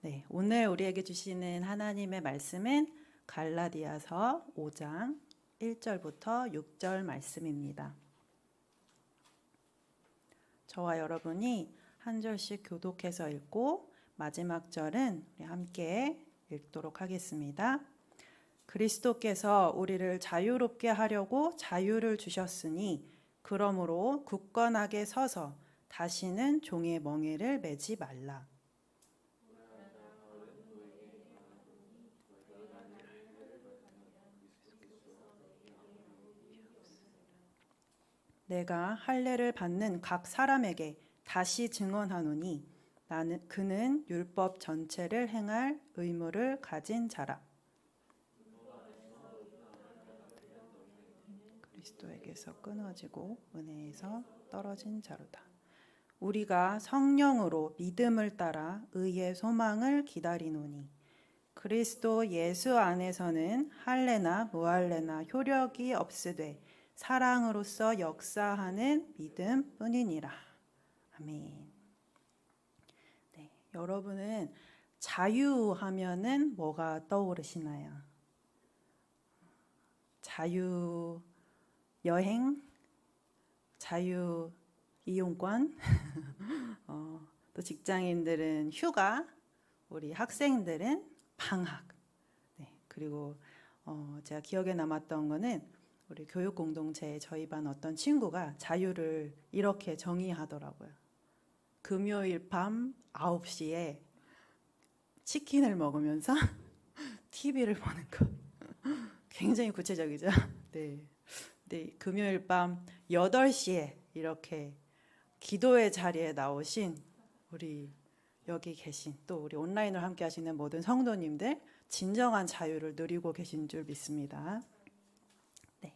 네, 오늘 우리에게 주시는 하나님의 말씀은 갈라디아서 5장 1절부터 6절 말씀입니다. 저와 여러분이 한 절씩 교독해서 읽고 마지막 절은 우리 함께 읽도록 하겠습니다. 그리스도께서 우리를 자유롭게 하려고 자유를 주셨으니 그러므로 굳건하게 서서 다시는 종의 멍에를 매지 말라. 내가 할례를 받는 각 사람에게 다시 증언하노니 그는 율법 전체를 행할 의무를 가진 자라. 그리스도에게서 끊어지고 은혜에서 떨어진 자로다. 우리가 성령으로 믿음을 따라 의의 소망을 기다리노니 그리스도 예수 안에서는 할례나 무할례나 효력이 없으되 사랑으로서 역사하는 믿음뿐이니라. 아멘. 네, 여러분은 자유하면은 뭐가 떠오르시나요? 자유 여행, 자유 이용권, 또 직장인들은 휴가, 우리 학생들은 방학. 네, 그리고 제가 기억에 남았던 거는 우리 교육 공동체에 저희 반 어떤 친구가 자유를 이렇게 정의하더라고요. 금요일 밤 9시에 치킨을 먹으면서 TV를 보는 것. 굉장히 구체적이죠. 네. 네, 금요일 밤 8시에 이렇게 기도의 자리에 나오신 우리 여기 계신 또 우리 온라인으로 함께 하시는 모든 성도님들 진정한 자유를 누리고 계신 줄 믿습니다. 네.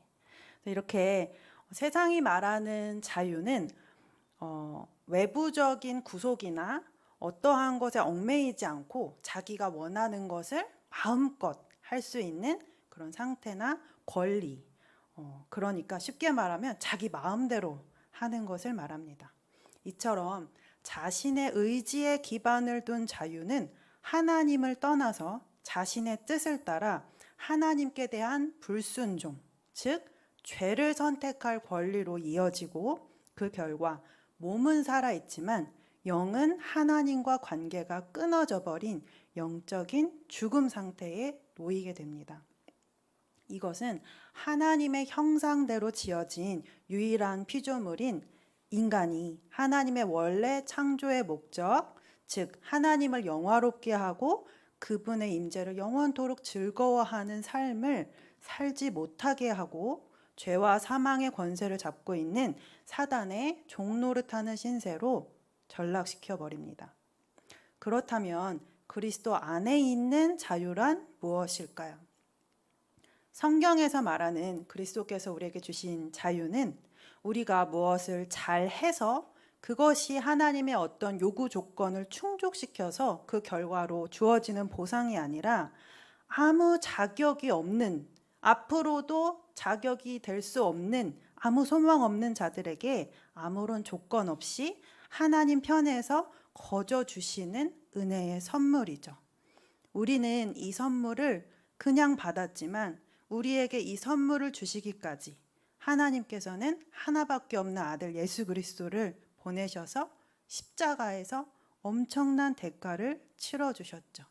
이렇게 세상이 말하는 자유는 외부적인 구속이나 어떠한 것에 얽매이지 않고 자기가 원하는 것을 마음껏 할 수 있는 그런 상태나 권리, 그러니까 쉽게 말하면 자기 마음대로 하는 것을 말합니다. 이처럼 자신의 의지에 기반을 둔 자유는 하나님을 떠나서 자신의 뜻을 따라 하나님께 대한 불순종, 즉 죄를 선택할 권리로 이어지고 그 결과 몸은 살아있지만 영은 하나님과 관계가 끊어져 버린 영적인 죽음 상태에 놓이게 됩니다. 이것은 하나님의 형상대로 지어진 유일한 피조물인 인간이 하나님의 원래 창조의 목적, 즉 하나님을 영화롭게 하고 그분의 임재를 영원토록 즐거워하는 삶을 살지 못하게 하고 죄와 사망의 권세를 잡고 있는 사단의 종노릇하는 신세로 전락시켜 버립니다. 그렇다면 그리스도 안에 있는 자유란 무엇일까요? 성경에서 말하는 그리스도께서 우리에게 주신 자유는 우리가 무엇을 잘해서 그것이 하나님의 어떤 요구 조건을 충족시켜서 그 결과로 주어지는 보상이 아니라 아무 자격이 없는, 앞으로도 자격이 될 수 없는, 아무 소망 없는 자들에게 아무런 조건 없이 하나님 편에서 거저 주시는 은혜의 선물이죠. 우리는 이 선물을 그냥 받았지만 우리에게 이 선물을 주시기까지 하나님께서는 하나밖에 없는 아들 예수 그리스도를 보내셔서 십자가에서 엄청난 대가를 치러주셨죠.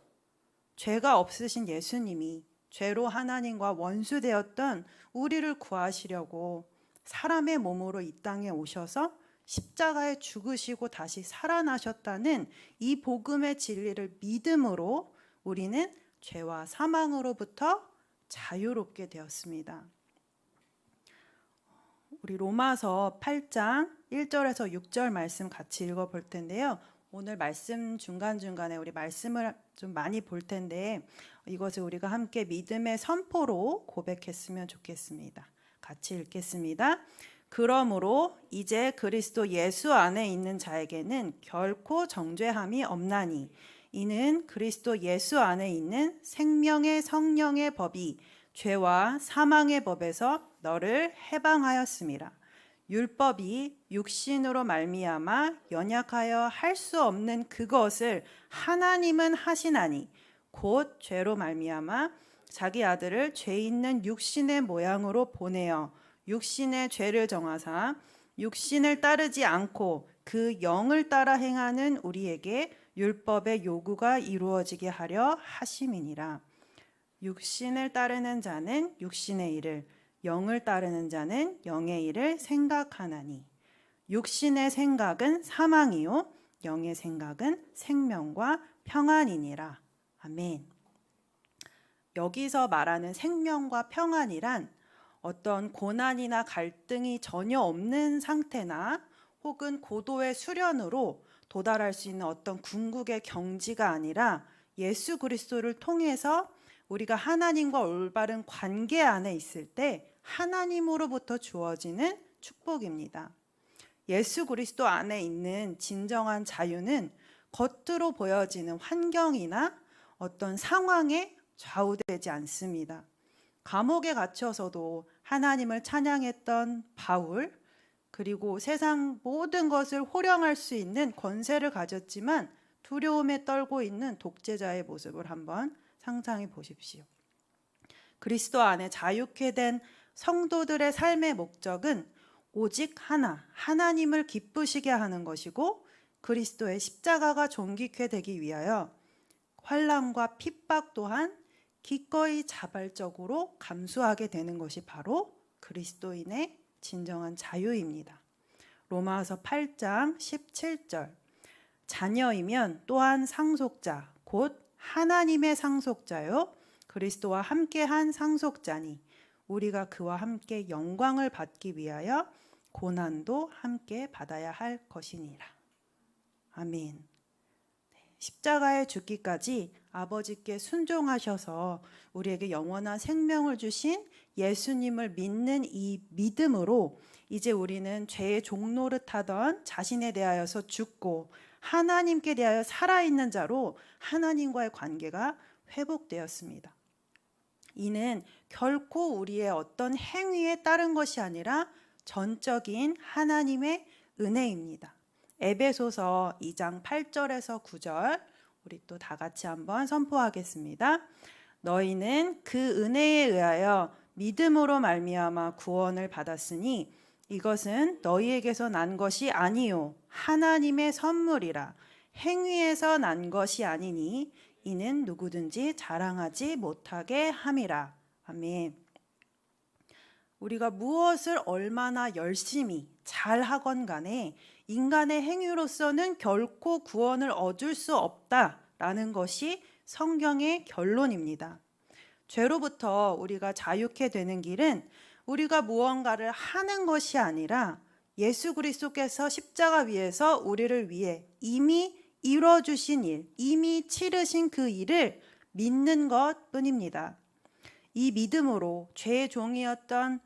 죄가 없으신 예수님이 죄로 하나님과 원수되었던 우리를 구하시려고 사람의 몸으로 이 땅에 오셔서 십자가에 죽으시고 다시 살아나셨다는 이 복음의 진리를 믿음으로 우리는 죄와 사망으로부터 자유롭게 되었습니다. 우리 로마서 8장 1절에서 6절 말씀 같이 읽어볼 텐데요. 오늘 말씀 중간중간에 우리 말씀을 좀 많이 볼 텐데 이것을 우리가 함께 믿음의 선포로 고백했으면 좋겠습니다. 같이 읽겠습니다. 그러므로 이제 그리스도 예수 안에 있는 자에게는 결코 정죄함이 없나니 이는 그리스도 예수 안에 있는 생명의 성령의 법이 죄와 사망의 법에서 너를 해방하였음이라. 율법이 육신으로 말미암아 연약하여 할 수 없는 그것을 하나님은 하시나니 곧 죄로 말미암아 자기 아들을 죄 있는 육신의 모양으로 보내어 육신의 죄를 정하사 육신을 따르지 않고 그 영을 따라 행하는 우리에게 율법의 요구가 이루어지게 하려 하심이니라. 육신을 따르는 자는 육신의 일을, 영을 따르는 자는 영의 일을 생각하나니 육신의 생각은 사망이요 영의 생각은 생명과 평안이니라. 아멘. 여기서 말하는 생명과 평안이란 어떤 고난이나 갈등이 전혀 없는 상태나 혹은 고도의 수련으로 도달할 수 있는 어떤 궁극의 경지가 아니라 예수 그리스도를 통해서 우리가 하나님과 올바른 관계 안에 있을 때 하나님으로부터 주어지는 축복입니다. 예수 그리스도 안에 있는 진정한 자유는 겉으로 보여지는 환경이나 어떤 상황에 좌우되지 않습니다. 감옥에 갇혀서도 하나님을 찬양했던 바울, 그리고 세상 모든 것을 호령할 수 있는 권세를 가졌지만 두려움에 떨고 있는 독재자의 모습을 한번 상상해 보십시오. 그리스도 안에 자유케 된 성도들의 삶의 목적은 오직 하나, 하나님을 기쁘시게 하는 것이고 그리스도의 십자가가 존귀케 되기 위하여 환난과 핍박 또한 기꺼이 자발적으로 감수하게 되는 것이 바로 그리스도인의 진정한 자유입니다. 로마서 8장 17절 자녀이면 또한 상속자 곧 하나님의 상속자요 그리스도와 함께한 상속자니 우리가 그와 함께 영광을 받기 위하여 고난도 함께 받아야 할 것이니라. 아멘. 십자가에 죽기까지 아버지께 순종하셔서 우리에게 영원한 생명을 주신 예수님을 믿는 이 믿음으로 이제 우리는 죄의 종노릇하던 자신에 대하여서 죽고 하나님께 대하여 살아있는 자로 하나님과의 관계가 회복되었습니다. 이는 결코 우리의 어떤 행위에 따른 것이 아니라 전적인 하나님의 은혜입니다. 에베소서 2장 8절에서 9절 우리 또 다 같이 한번 선포하겠습니다. 너희는 그 은혜에 의하여 믿음으로 말미암아 구원을 받았으니 이것은 너희에게서 난 것이 아니요 하나님의 선물이라 행위에서 난 것이 아니니 이는 누구든지 자랑하지 못하게 함이라. 아멘. 우리가 무엇을 얼마나 열심히 잘하건 간에 인간의 행위로서는 결코 구원을 얻을 수 없다라는 것이 성경의 결론입니다. 죄로부터 우리가 자유케 되는 길은 우리가 무언가를 하는 것이 아니라 예수 그리스도께서 십자가 위에서 우리를 위해 이미 이뤄주신 일, 이미 치르신 그 일을 믿는 것뿐입니다. 이 믿음으로 죄의 종이었던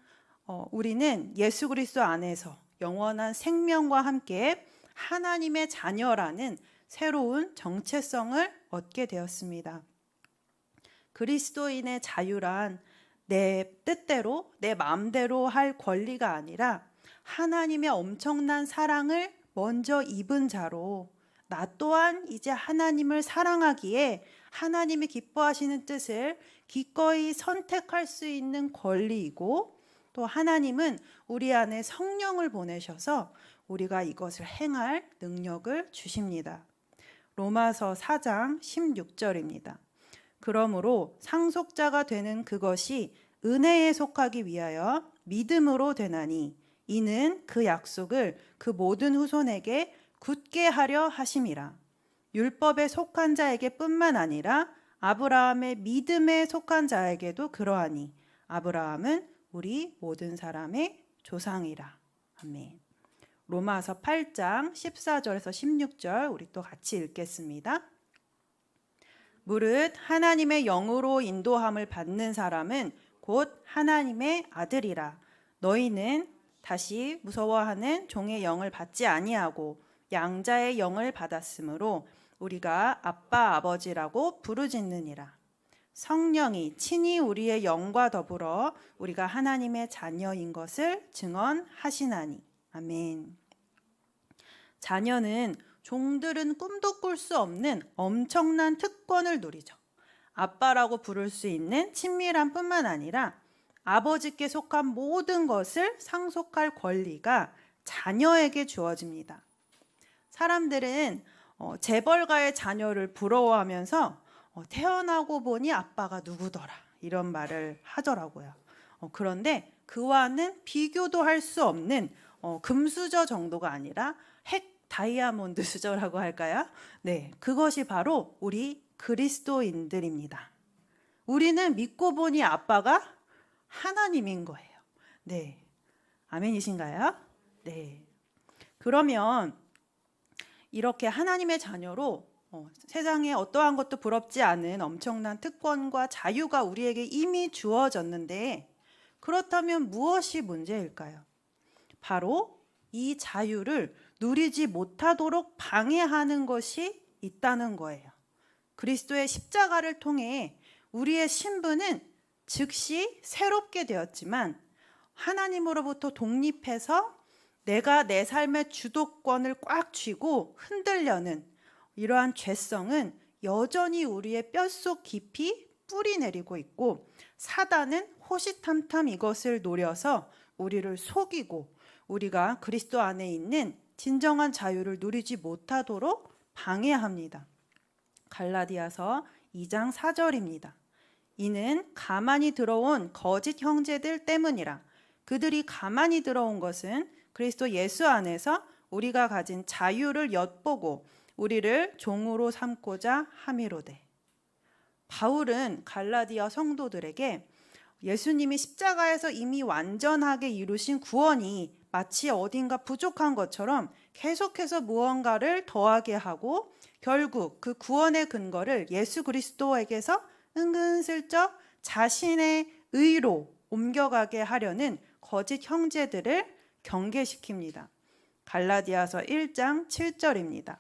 우리는 예수 그리스도 안에서 영원한 생명과 함께 하나님의 자녀라는 새로운 정체성을 얻게 되었습니다. 그리스도인의 자유란 내 뜻대로 내 마음대로 할 권리가 아니라 하나님의 엄청난 사랑을 먼저 입은 자로 나 또한 이제 하나님을 사랑하기에 하나님이 기뻐하시는 뜻을 기꺼이 선택할 수 있는 권리이고 또 하나님은 우리 안에 성령을 보내셔서 우리가 이것을 행할 능력을 주십니다. 로마서 4장 16절입니다. 그러므로 상속자가 되는 그것이 은혜에 속하기 위하여 믿음으로 되나니 이는 그 약속을 그 모든 후손에게 굳게 하려 하심이라. 율법에 속한 자에게 뿐만 아니라 아브라함의 믿음에 속한 자에게도 그러하니 아브라함은 우리 모든 사람의 조상이라. 아멘. 로마서 8장 14절에서 16절 우리 또 같이 읽겠습니다. 무릇 하나님의 영으로 인도함을 받는 사람은 곧 하나님의 아들이라. 너희는 다시 무서워하는 종의 영을 받지 아니하고 양자의 영을 받았으므로 우리가 아빠 아버지라고 부르짖느니라. 성령이 친히 우리의 영과 더불어 우리가 하나님의 자녀인 것을 증언하시나니 아멘. 자녀는 종들은 꿈도 꿀 수 없는 엄청난 특권을 누리죠. 아빠라고 부를 수 있는 친밀함 뿐만 아니라 아버지께 속한 모든 것을 상속할 권리가 자녀에게 주어집니다. 사람들은 재벌가의 자녀를 부러워하면서 태어나고 보니 아빠가 누구더라 이런 말을 하더라고요. 그런데 그와는 비교도 할 수 없는 금수저 정도가 아니라 핵 다이아몬드 수저라고 할까요? 네, 그것이 바로 우리 그리스도인들입니다. 우리는 믿고 보니 아빠가 하나님인 거예요. 네, 아멘이신가요? 네. 그러면 이렇게 하나님의 자녀로 세상에 어떠한 것도 부럽지 않은 엄청난 특권과 자유가 우리에게 이미 주어졌는데, 그렇다면 무엇이 문제일까요? 바로 이 자유를 누리지 못하도록 방해하는 것이 있다는 거예요. 그리스도의 십자가를 통해 우리의 신분은 즉시 새롭게 되었지만 하나님으로부터 독립해서 내가 내 삶의 주도권을 꽉 쥐고 흔들려는 이러한 죄성은 여전히 우리의 뼛속 깊이 뿌리 내리고 있고, 사단은 호시탐탐 이것을 노려서 우리를 속이고 우리가 그리스도 안에 있는 진정한 자유를 누리지 못하도록 방해합니다. 갈라디아서 2장 4절입니다. 이는 가만히 들어온 거짓 형제들 때문이라. 그들이 가만히 들어온 것은 그리스도 예수 안에서 우리가 가진 자유를 엿보고 우리를 종으로 삼고자 함이로되. 바울은 갈라디아 성도들에게 예수님이 십자가에서 이미 완전하게 이루신 구원이 마치 어딘가 부족한 것처럼 계속해서 무언가를 더하게 하고 결국 그 구원의 근거를 예수 그리스도에게서 은근슬쩍 자신의 의로 옮겨가게 하려는 거짓 형제들을 경계시킵니다. 갈라디아서 1장 7절입니다.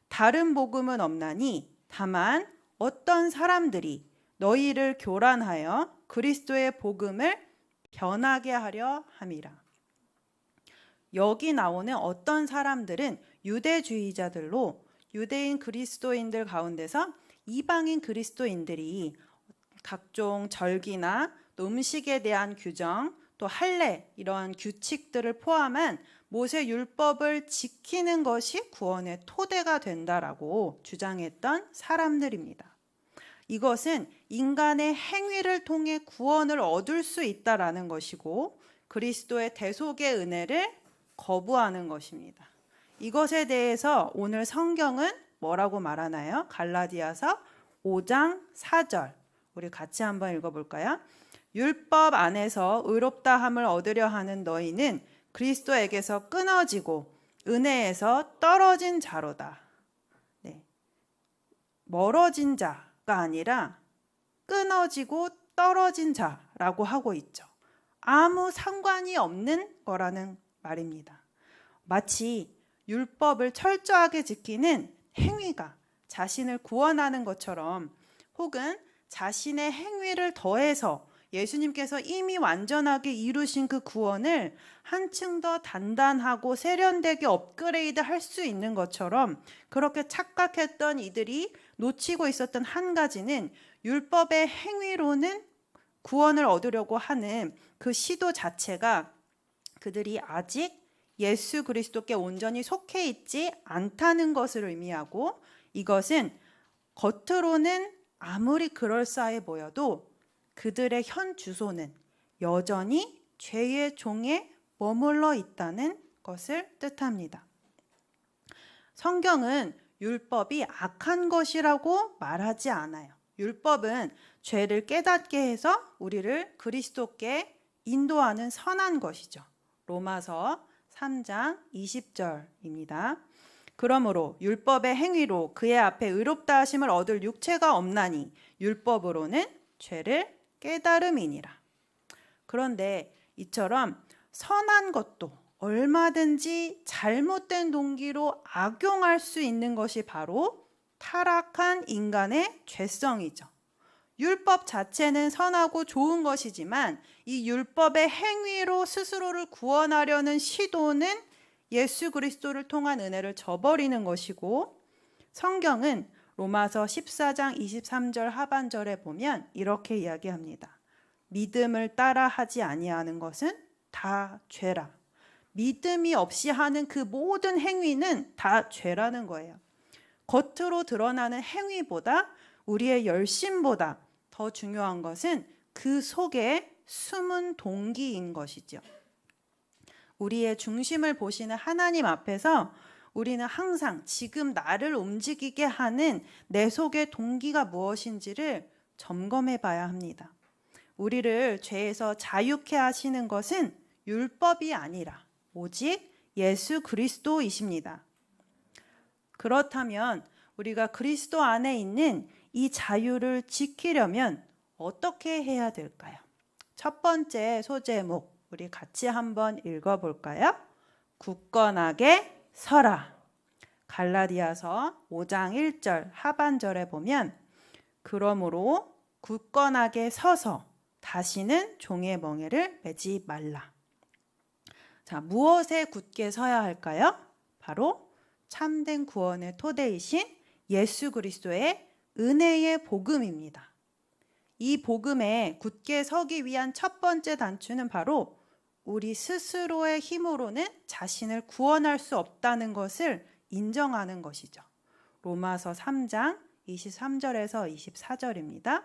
다른 복음은 없나니 다만 어떤 사람들이 너희를 교란하여 그리스도의 복음을 변하게 하려 함이라. 여기 나오는 어떤 사람들은 유대주의자들로, 유대인 그리스도인들 가운데서 이방인 그리스도인들이 각종 절기나 또 음식에 대한 규정, 또 할례 이러한 규칙들을 포함한 모세 율법을 지키는 것이 구원의 토대가 된다라고 주장했던 사람들입니다. 이것은 인간의 행위를 통해 구원을 얻을 수 있다라는 것이고 그리스도의 대속의 은혜를 거부하는 것입니다. 이것에 대해서 오늘 성경은 뭐라고 말하나요? 갈라디아서 5장 4절 우리 같이 한번 읽어볼까요? 율법 안에서 의롭다함을 얻으려 하는 너희는 그리스도에게서 끊어지고 은혜에서 떨어진 자로다. 네. 멀어진 자가 아니라 끊어지고 떨어진 자라고 하고 있죠. 아무 상관이 없는 거라는 말입니다. 마치 율법을 철저하게 지키는 행위가 자신을 구원하는 것처럼, 혹은 자신의 행위를 더해서 예수님께서 이미 완전하게 이루신 그 구원을 한층 더 단단하고 세련되게 업그레이드 할 수 있는 것처럼, 그렇게 착각했던 이들이 놓치고 있었던 한 가지는 율법의 행위로는 구원을 얻으려고 하는 그 시도 자체가 그들이 아직 예수 그리스도께 온전히 속해 있지 않다는 것을 의미하고, 이것은 겉으로는 아무리 그럴싸해 보여도 그들의 현 주소는 여전히 죄의 종에 머물러 있다는 것을 뜻합니다. 성경은 율법이 악한 것이라고 말하지 않아요. 율법은 죄를 깨닫게 해서 우리를 그리스도께 인도하는 선한 것이죠. 로마서 3장 20절입니다. 그러므로 율법의 행위로 그의 앞에 의롭다 하심을 얻을 육체가 없나니 율법으로는 죄를 깨달음이니라. 그런데 이처럼 선한 것도 얼마든지 잘못된 동기로 악용할 수 있는 것이 바로 타락한 인간의 죄성이죠. 율법 자체는 선하고 좋은 것이지만 이 율법의 행위로 스스로를 구원하려는 시도는 예수 그리스도를 통한 은혜를 저버리는 것이고, 성경은 로마서 14장 23절 하반절에 보면 이렇게 이야기합니다. 믿음을 따라 하지 아니하는 것은 다 죄라. 믿음이 없이 하는 그 모든 행위는 다 죄라는 거예요. 겉으로 드러나는 행위보다, 우리의 열심보다 더 중요한 것은 그 속에 숨은 동기인 것이죠. 우리의 중심을 보시는 하나님 앞에서 우리는 항상 지금 나를 움직이게 하는 내 속의 동기가 무엇인지를 점검해 봐야 합니다. 우리를 죄에서 자유케 하시는 것은 율법이 아니라 오직 예수 그리스도이십니다. 그렇다면 우리가 그리스도 안에 있는 이 자유를 지키려면 어떻게 해야 될까요? 첫 번째 소제목, 우리 같이 한번 읽어볼까요? 굳건하게 서라. 갈라디아서 5장 1절 하반절에 보면 그러므로 굳건하게 서서 다시는 종의 멍에를 매지 말라. 자, 무엇에 굳게 서야 할까요? 바로 참된 구원의 토대이신 예수 그리스도의 은혜의 복음입니다. 이 복음에 굳게 서기 위한 첫 번째 단추는 바로 우리 스스로의 힘으로는 자신을 구원할 수 없다는 것을 인정하는 것이죠. 로마서 3장 23절에서 24절입니다.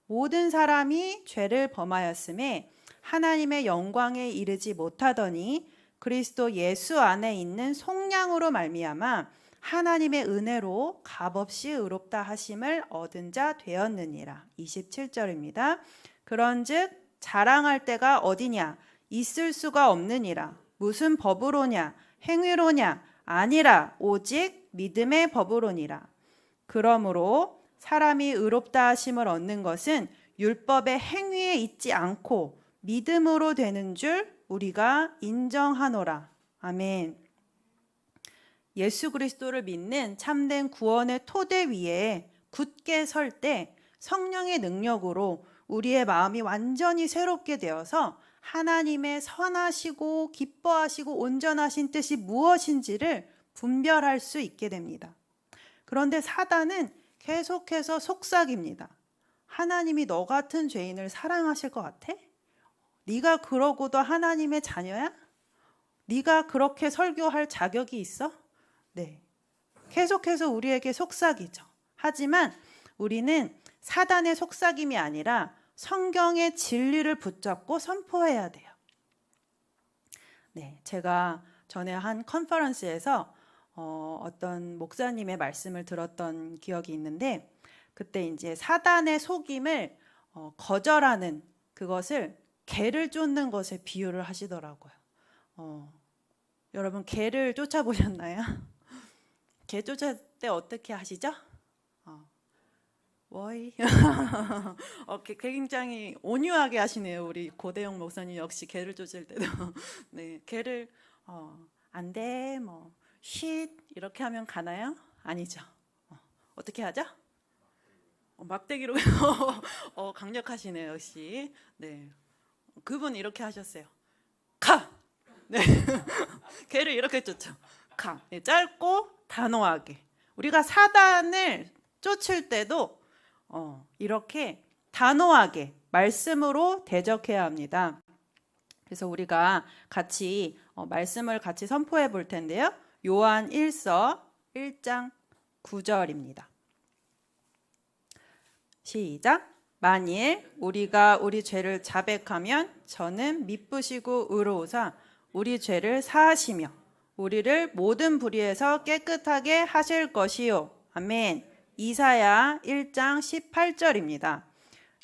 모든 사람이 죄를 범하였음에 하나님의 영광에 이르지 못하더니 그리스도 예수 안에 있는 속량으로 말미암아 하나님의 은혜로 값없이 의롭다 하심을 얻은 자 되었느니라. 27절입니다. 그런즉 자랑할 때가 어디냐? 있을 수가 없느니라. 무슨 법으로냐? 행위로냐? 아니라 오직 믿음의 법으로니라. 그러므로 사람이 의롭다 하심을 얻는 것은 율법의 행위에 있지 않고 믿음으로 되는 줄 우리가 인정하노라. 아멘. 예수 그리스도를 믿는 참된 구원의 토대 위에 굳게 설 때 성령의 능력으로 우리의 마음이 완전히 새롭게 되어서 하나님의 선하시고 기뻐하시고 온전하신 뜻이 무엇인지를 분별할 수 있게 됩니다. 그런데 사단은 계속해서 속삭입니다. 하나님이 너 같은 죄인을 사랑하실 것 같아? 네가 그러고도 하나님의 자녀야? 네가 그렇게 설교할 자격이 있어? 네, 계속해서 우리에게 속삭이죠. 하지만 우리는 사단의 속삭임이 아니라 성경의 진리를 붙잡고 선포해야 돼요. 네, 제가 전에 한 컨퍼런스에서 어떤 목사님의 말씀을 들었던 기억이 있는데, 그때 이제 사단의 속임을 거절하는 그것을 개를 쫓는 것에 비유를 하시더라고요. 여러분 개를 쫓아보셨나요? 개 쫓을 때 어떻게 하시죠? 워이. 굉장히 온유하게 하시네요. 우리 고대영 목사님 역시 개를 쫓을 때도 네, 개를 안 돼, 뭐 쉿 이렇게 하면 가나요? 아니죠. 어떻게 하죠? 막대기로 강력하시네요, 역시. 네, 그분 이렇게 하셨어요. 가. 네, 개를 이렇게 쫓죠. 가. 네, 짧고 단호하게. 우리가 사단을 쫓을 때도 이렇게 단호하게 말씀으로 대적해야 합니다. 그래서 우리가 같이 말씀을 같이 선포해 볼 텐데요. 요한 1서 1장 9절입니다. 시작. 만일 우리가 우리 죄를 자백하면 저는 미쁘시고 의로우사 우리 죄를 사하시며 우리를 모든 불의에서 깨끗하게 하실 것이요. 아멘. 이사야 1장 18절입니다.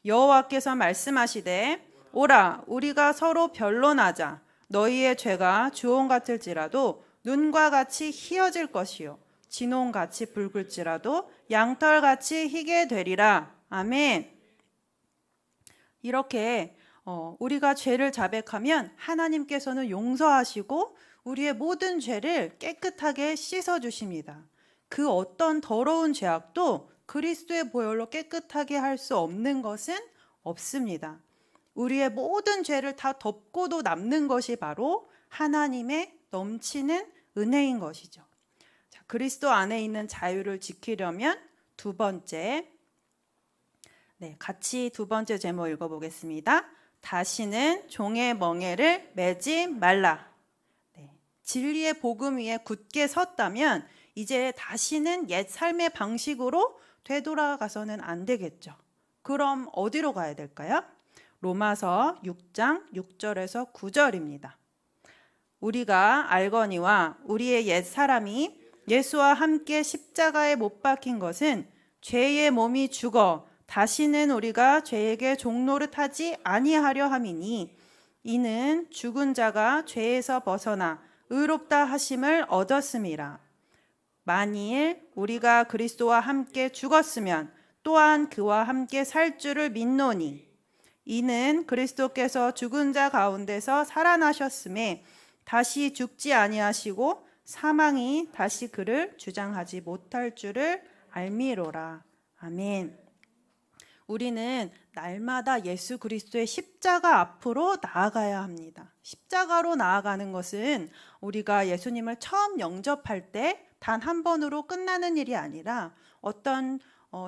여호와께서 말씀하시되 오라 우리가 서로 변론하자. 너희의 죄가 주홍 같을지라도 눈과 같이 희어질 것이요 진홍같이 붉을지라도 양털같이 희게 되리라. 아멘. 이렇게 우리가 죄를 자백하면 하나님께서는 용서하시고 우리의 모든 죄를 깨끗하게 씻어주십니다. 그 어떤 더러운 죄악도 그리스도의 보혈로 깨끗하게 할 수 없는 것은 없습니다. 우리의 모든 죄를 다 덮고도 남는 것이 바로 하나님의 넘치는 은혜인 것이죠. 자, 그리스도 안에 있는 자유를 지키려면 두 번째, 같이 두 번째 제목 읽어보겠습니다. 다시는 종의 멍에를 매지 말라. 진리의 복음 위에 굳게 섰다면 이제 다시는 옛 삶의 방식으로 되돌아가서는 안 되겠죠. 그럼 어디로 가야 될까요? 로마서 6장 6절에서 9절입니다. 우리가 알거니와 우리의 옛 사람이 예수와 함께 십자가에 못 박힌 것은 죄의 몸이 죽어 다시는 우리가 죄에게 종노릇하지 아니하려 함이니 이는 죽은 자가 죄에서 벗어나 의롭다 하심을 얻었음이라. 만일 우리가 그리스도와 함께 죽었으면 또한 그와 함께 살 줄을 믿노니 이는 그리스도께서 죽은 자 가운데서 살아나셨음에 다시 죽지 아니하시고 사망이 다시 그를 주장하지 못할 줄을 알미로라. 아멘. 우리는 날마다 예수 그리스도의 십자가 앞으로 나아가야 합니다. 십자가로 나아가는 것은 우리가 예수님을 처음 영접할 때 단 한 번으로 끝나는 일이 아니라 어떤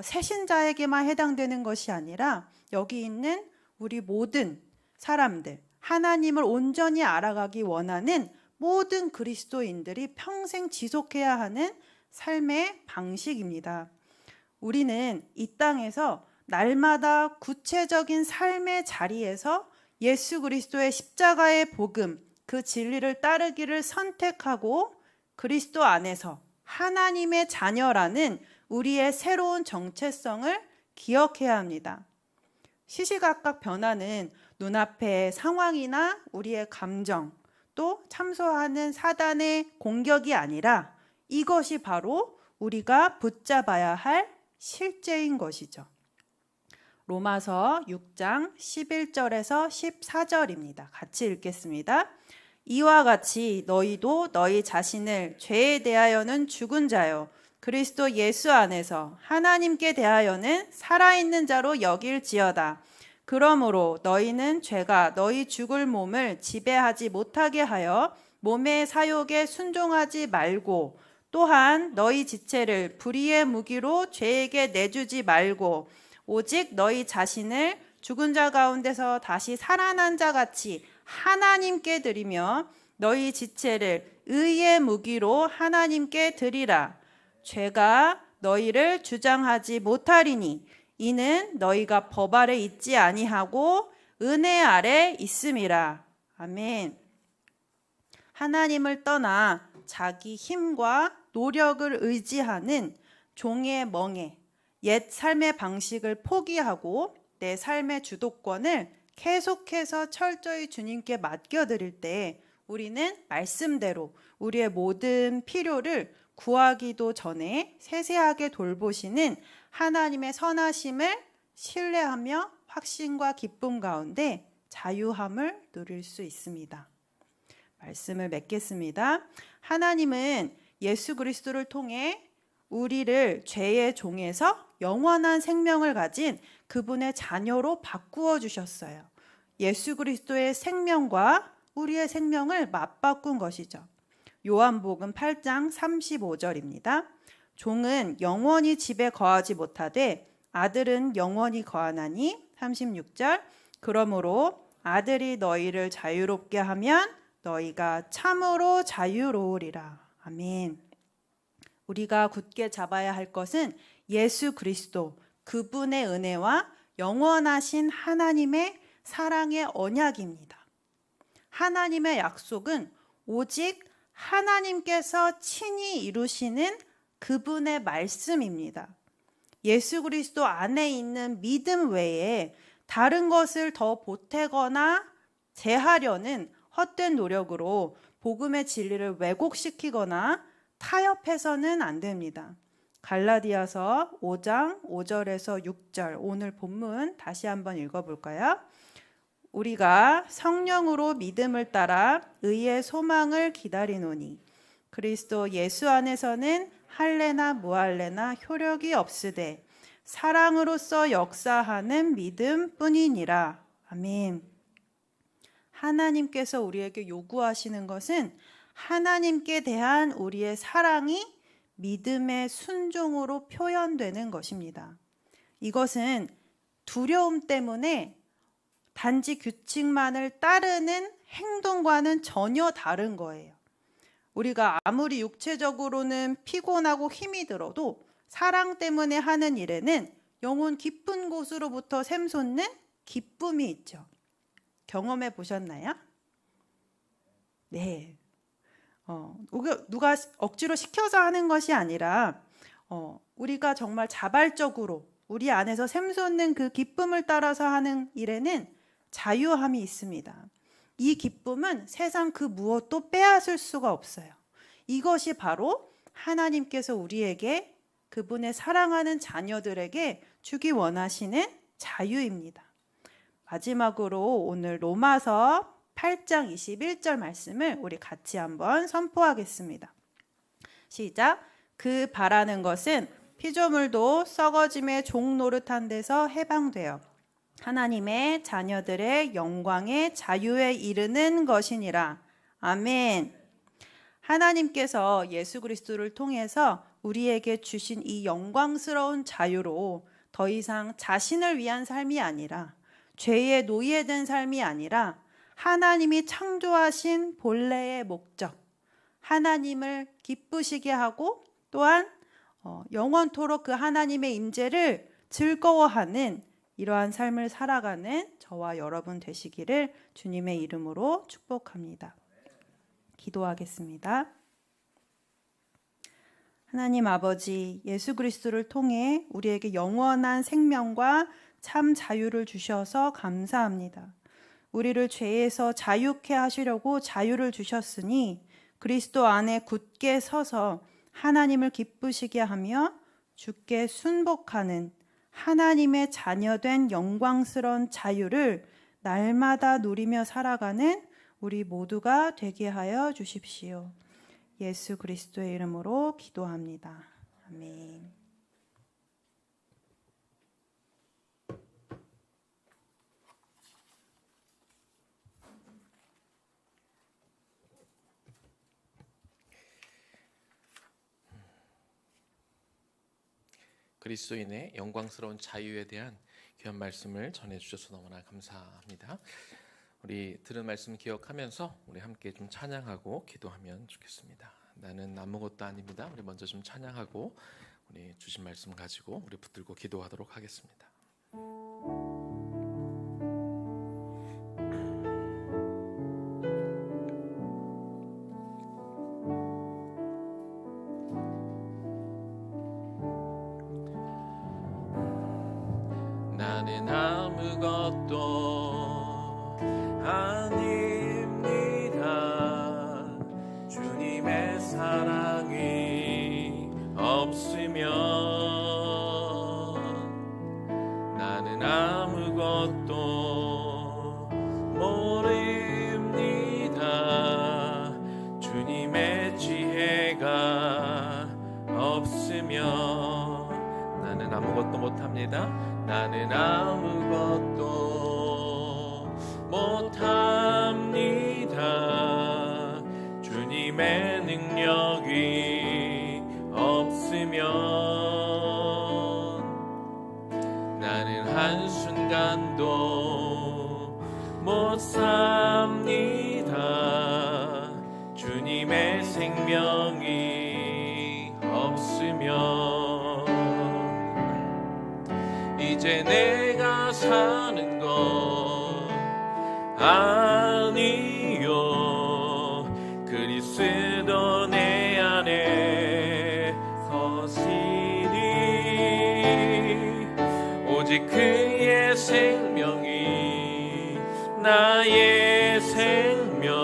새신자에게만 해당되는 것이 아니라 여기 있는 우리 모든 사람들, 하나님을 온전히 알아가기 원하는 모든 그리스도인들이 평생 지속해야 하는 삶의 방식입니다. 우리는 이 땅에서 날마다 구체적인 삶의 자리에서 예수 그리스도의 십자가의 복음, 그 진리를 따르기를 선택하고 그리스도 안에서 하나님의 자녀라는 우리의 새로운 정체성을 기억해야 합니다. 시시각각 변하는 눈앞의 상황이나 우리의 감정, 또 참소하는 사단의 공격이 아니라 이것이 바로 우리가 붙잡아야 할 실제인 것이죠. 로마서 6장 11절에서 14절입니다. 같이 읽겠습니다. 이와 같이 너희도 너희 자신을 죄에 대하여는 죽은 자요 그리스도 예수 안에서 하나님께 대하여는 살아있는 자로 여길지어다. 그러므로 너희는 죄가 너희 죽을 몸을 지배하지 못하게 하여 몸의 사욕에 순종하지 말고 또한 너희 지체를 불의의 무기로 죄에게 내주지 말고 오직 너희 자신을 죽은 자 가운데서 다시 살아난 자 같이 하나님께 드리며 너희 지체를 의의 무기로 하나님께 드리라. 죄가 너희를 주장하지 못하리니 이는 너희가 법 아래 있지 아니하고 은혜 아래 있음이라. 아멘. 하나님을 떠나 자기 힘과 노력을 의지하는 종의 멍에 옛 삶의 방식을 포기하고 내 삶의 주도권을 계속해서 철저히 주님께 맡겨드릴 때 우리는 말씀대로 우리의 모든 필요를 구하기도 전에 세세하게 돌보시는 하나님의 선하심을 신뢰하며 확신과 기쁨 가운데 자유함을 누릴 수 있습니다. 말씀을 맺겠습니다. 하나님은 예수 그리스도를 통해 우리를 죄의 종에서 영원한 생명을 가진 그분의 자녀로 바꾸어 주셨어요. 예수 그리스도의 생명과 우리의 생명을 맞바꾼 것이죠. 요한복음 8장 35절입니다. 종은 영원히 집에 거하지 못하되 아들은 영원히 거하나니 36절 그러므로 아들이 너희를 자유롭게 하면 너희가 참으로 자유로우리라. 아멘. 우리가 굳게 잡아야 할 것은 예수 그리스도 그분의 은혜와 영원하신 하나님의 사랑의 언약입니다. 하나님의 약속은 오직 하나님께서 친히 이루시는 그분의 말씀입니다. 예수 그리스도 안에 있는 믿음 외에 다른 것을 더 보태거나 제하려는 헛된 노력으로 복음의 진리를 왜곡시키거나 타협해서는 안 됩니다. 갈라디아서 5장 5절에서 6절 오늘 본문 다시 한번 읽어볼까요? 우리가 성령으로 믿음을 따라 의의 소망을 기다리노니 그리스도 예수 안에서는 할례나 무할례나 효력이 없으되 사랑으로서 역사하는 믿음뿐이니라. 아멘. 하나님께서 우리에게 요구하시는 것은 하나님께 대한 우리의 사랑이 믿음의 순종으로 표현되는 것입니다. 이것은 두려움 때문에 단지 규칙만을 따르는 행동과는 전혀 다른 거예요. 우리가 아무리 육체적으로는 피곤하고 힘이 들어도 사랑 때문에 하는 일에는 영혼 깊은 곳으로부터 샘솟는 기쁨이 있죠. 경험해 보셨나요? 네. 누가 억지로 시켜서 하는 것이 아니라 우리가 정말 자발적으로 우리 안에서 샘솟는 그 기쁨을 따라서 하는 일에는 자유함이 있습니다. 이 기쁨은 세상 그 무엇도 빼앗을 수가 없어요. 이것이 바로 하나님께서 우리에게 그분의 사랑하는 자녀들에게 주기 원하시는 자유입니다. 마지막으로 오늘 로마서 8장 21절 말씀을 우리 같이 한번 선포하겠습니다. 시작. 그 바라는 것은 피조물도 썩어짐의 종 노릇한 데서 해방되어 하나님의 자녀들의 영광의 자유에 이르는 것이니라. 아멘. 하나님께서 예수 그리스도를 통해서 우리에게 주신 이 영광스러운 자유로 더 이상 자신을 위한 삶이 아니라 죄에 노예된 삶이 아니라 하나님이 창조하신 본래의 목적, 하나님을 기쁘시게 하고 또한 영원토록 그 하나님의 임재를 즐거워하는 이러한 삶을 살아가는 저와 여러분 되시기를 주님의 이름으로 축복합니다. 기도하겠습니다. 하나님 아버지, 예수 그리스도를 통해 우리에게 영원한 생명과 참 자유를 주셔서 감사합니다. 우리를 죄에서 자유케 하시려고 자유를 주셨으니 그리스도 안에 굳게 서서 하나님을 기쁘시게 하며 주께 순복하는 하나님의 자녀된 영광스러운 자유를 날마다 누리며 살아가는 우리 모두가 되게 하여 주십시오. 예수 그리스도의 이름으로 기도합니다. 아멘. 그리스도인의 영광스러운 자유에 대한 귀한 말씀을 전해주셔서 너무나 감사합니다. 우리 들은 말씀 기억하면서 우리 함께 좀 찬양하고 기도하면 좋겠습니다. 나는 아무것도 아닙니다. 우리 먼저 좀 찬양하고 우리 주신 말씀 가지고 우리 붙들고 기도하도록 하겠습니다. 나는 아무것도 아닙니다. 주님의 사랑이 없으면 나는 아무것도 모릅니다. 주님의 지혜가 없으면 나는 아무것도 못합니다. 나는 아무것도 못합니다. 주님의 능력이 없으면 나는 한순간도 못 삽니다. 주님의 생명이 없으면 이제 내가 사는 것 아니요 그리스도 내 안에 거시니 오직 그의 생명이 나의 생명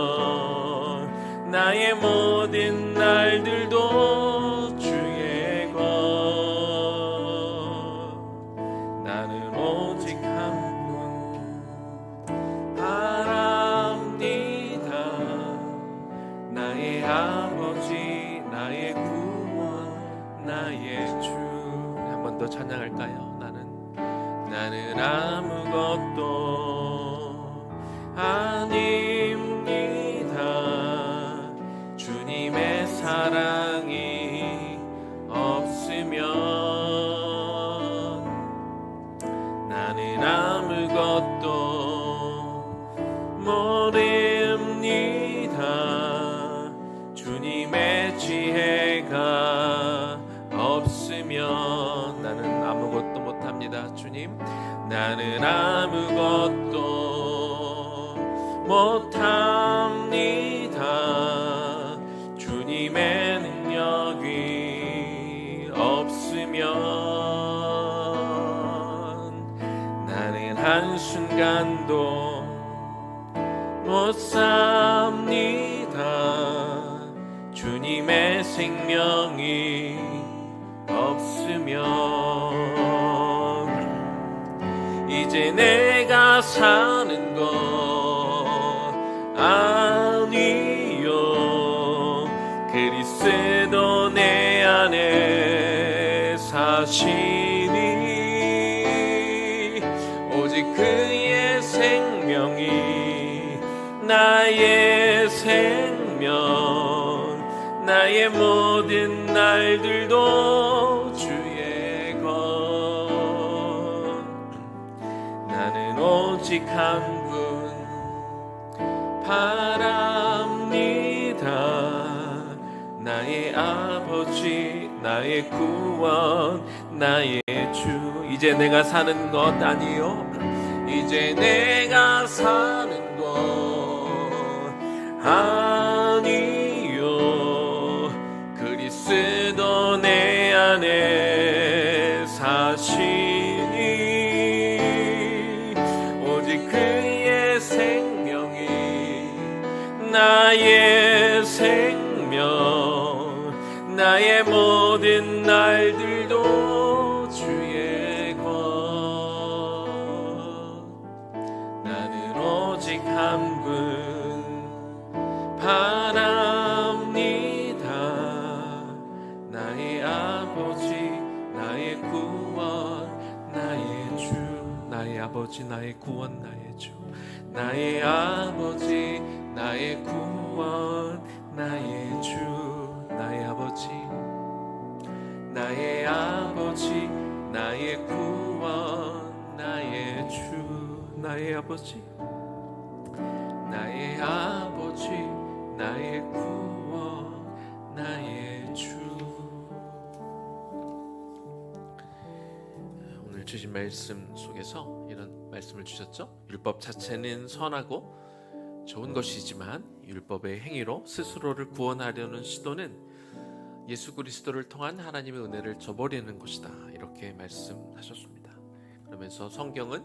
나의 모든 날들도 주의 것 나는 오직 한 분 바랍니다. 나의 아버지 나의 구원 나의 주 한 번 더 찬양할까요? 나는 아무것도 아닙니다. 사랑이 없으면 나는 아무것도 모릅니다. 주님의 지혜가 없으면 나는 아무것도 못합니다. 주님, 나는 아무것도 못합니다. 주님의 능력이 없으면 나는 한순간도 못 삽니다. 주님의 생명이 없으면 이제 내가 사는 것 아니요 그리스도 내 안에 사시니 오직 그의 생명이 나의 생명 나의 모든 날들도 주의 것 나는 오직 한 분 바랍니다. 나의 아버지 나의 구원 나의 주 이제 내가 사는 것 아니요 이제 내가 사는 것 아니요 그리스도 내 안에 사시니 오직 그의 생명이 나의 생명 나의 모든 날들도 주의 것 나는 오직 한 분 바랍니다. 나의 아버지 나의 구원 나의 주 나의 아버지 나의 구원 나의 주 나의 아버지 나의 구원 나의 주 나의 아버지 나의 아버지 나의 구원 나의 주 나의 아버지 나의 아버지 나의 구원 나의 주 오늘 주신 말씀 속에서 이런 말씀을 주셨죠. 율법 자체는 선하고 좋은 것이지만 율법의 행위로 스스로를 구원하려는 시도는 예수 그리스도를 통한 하나님의 은혜를 저버리는 것이다 이렇게 말씀하셨습니다. 그러면서 성경은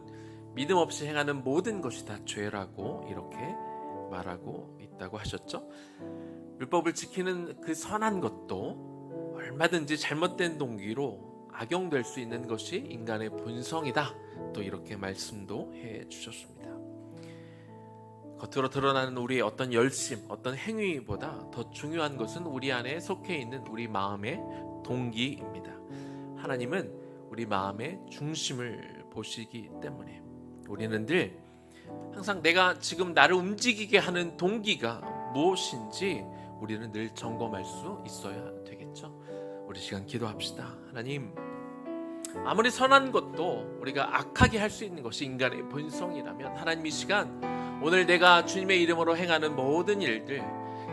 믿음 없이 행하는 모든 것이 다 죄라고 이렇게 말하고 있다고 하셨죠. 율법을 지키는 그 선한 것도 얼마든지 잘못된 동기로 악용될 수 있는 것이 인간의 본성이다 또 이렇게 말씀도 해 주셨습니다. 겉으로 드러나는 우리의 어떤 열심, 어떤 행위보다 더 중요한 것은 우리 안에 속해 있는 우리 마음의 동기입니다. 하나님은 우리 마음의 중심을 보시기 때문에 우리는 늘 항상 내가 지금 나를 움직이게 하는 동기가 무엇인지 우리는 늘 점검할 수 있어야 되겠죠. 우리 시간 기도합시다. 하나님, 아무리 선한 것도 우리가 악하게 할 수 있는 것이 인간의 본성이라면 하나님 이 시간 오늘 내가 주님의 이름으로 행하는 모든 일들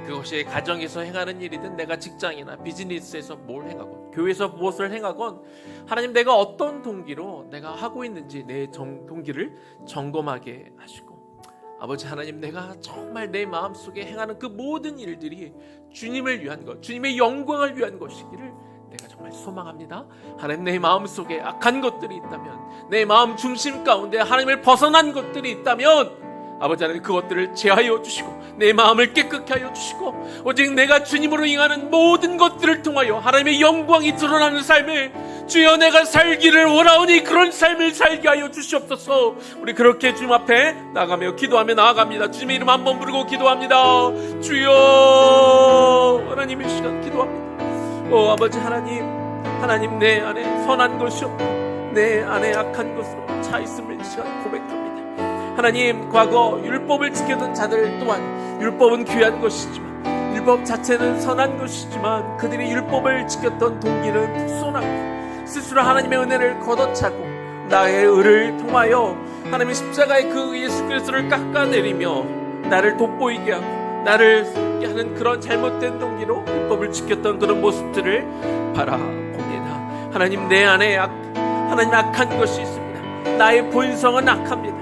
그것이 가정에서 행하는 일이든 내가 직장이나 비즈니스에서 뭘 행하건 교회에서 무엇을 행하건 하나님 내가 어떤 동기로 내가 하고 있는지 내 동기를 점검하게 하시고 아버지 하나님 내가 정말 내 마음속에 행하는 그 모든 일들이 주님을 위한 것 주님의 영광을 위한 것이기를 내가 정말 소망합니다. 하나님 내 마음속에 악한 것들이 있다면 내 마음 중심 가운데 하나님을 벗어난 것들이 있다면 아버지 하나님 그것들을 제하여 주시고 내 마음을 깨끗게 하여 주시고 오직 내가 주님으로 행하는 모든 것들을 통하여 하나님의 영광이 드러나는 삶을 주여 내가 살기를 원하오니 그런 삶을 살게 하여 주시옵소서. 우리 그렇게 주님 앞에 나가며 기도하며 나아갑니다. 주님의 이름 한번 부르고 기도합니다. 주여 하나님의 시간 기도합니다. 아버지 하나님 내 안에 선한 것이 없고 내 안에 악한 것으로 차 있음을 이 시간 고백합니다. 하나님 과거 율법을 지켰던 자들 또한 율법은 귀한 것이지만 율법 자체는 선한 것이지만 그들이 율법을 지켰던 동기는 불순하고 스스로 하나님의 은혜를 걷어차고 나의 의를 통하여 하나님의 십자가의 그 예수 그리스도를 깎아내리며 나를 돋보이게 하고 나를 숨게 하는 그런 잘못된 동기로 율법을 지켰던 그런 모습들을 바라봅니다. 하나님, 내 안에 하나님 악한 것이 있습니다. 나의 본성은 악합니다.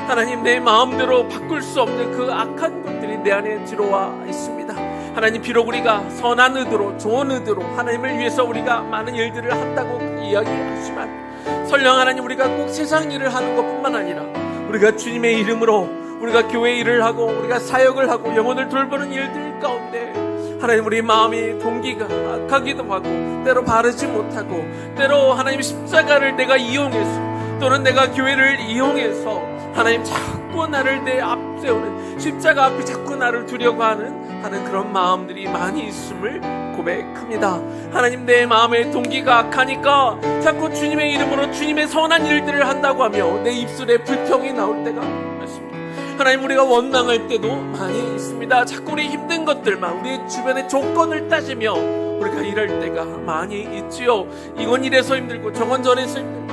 하나님, 내 마음대로 바꿀 수 없는 그 악한 것들이 내 안에 들어와 있습니다. 하나님, 비록 우리가 선한 의도로 좋은 의도로 하나님을 위해서 우리가 많은 일들을 한다고 이야기하지만 설령 하나님 우리가 꼭 세상 일을 하는 것뿐만 아니라 우리가 주님의 이름으로 우리가 교회 일을 하고 우리가 사역을 하고 영혼을 돌보는 일들 가운데 하나님 우리 마음이 동기가 악하기도 하고 때로 바르지 못하고 때로 하나님 십자가를 내가 이용해서 또는 내가 교회를 이용해서 하나님 자꾸 나를 내 앞세우는 십자가 앞에 자꾸 나를 두려고 하는 그런 마음들이 많이 있음을 고백합니다. 하나님, 내 마음의 동기가 악하니까 자꾸 주님의 이름으로 주님의 선한 일들을 한다고 하며 내 입술에 불평이 나올 때가 많습니다. 하나님, 우리가 원망할 때도 많이 있습니다. 자꾸 우리 힘든 것들만 우리 주변의 조건을 따지며 우리가 일할 때가 많이 있지요. 이건 이래서 힘들고 저건 저래서 힘들고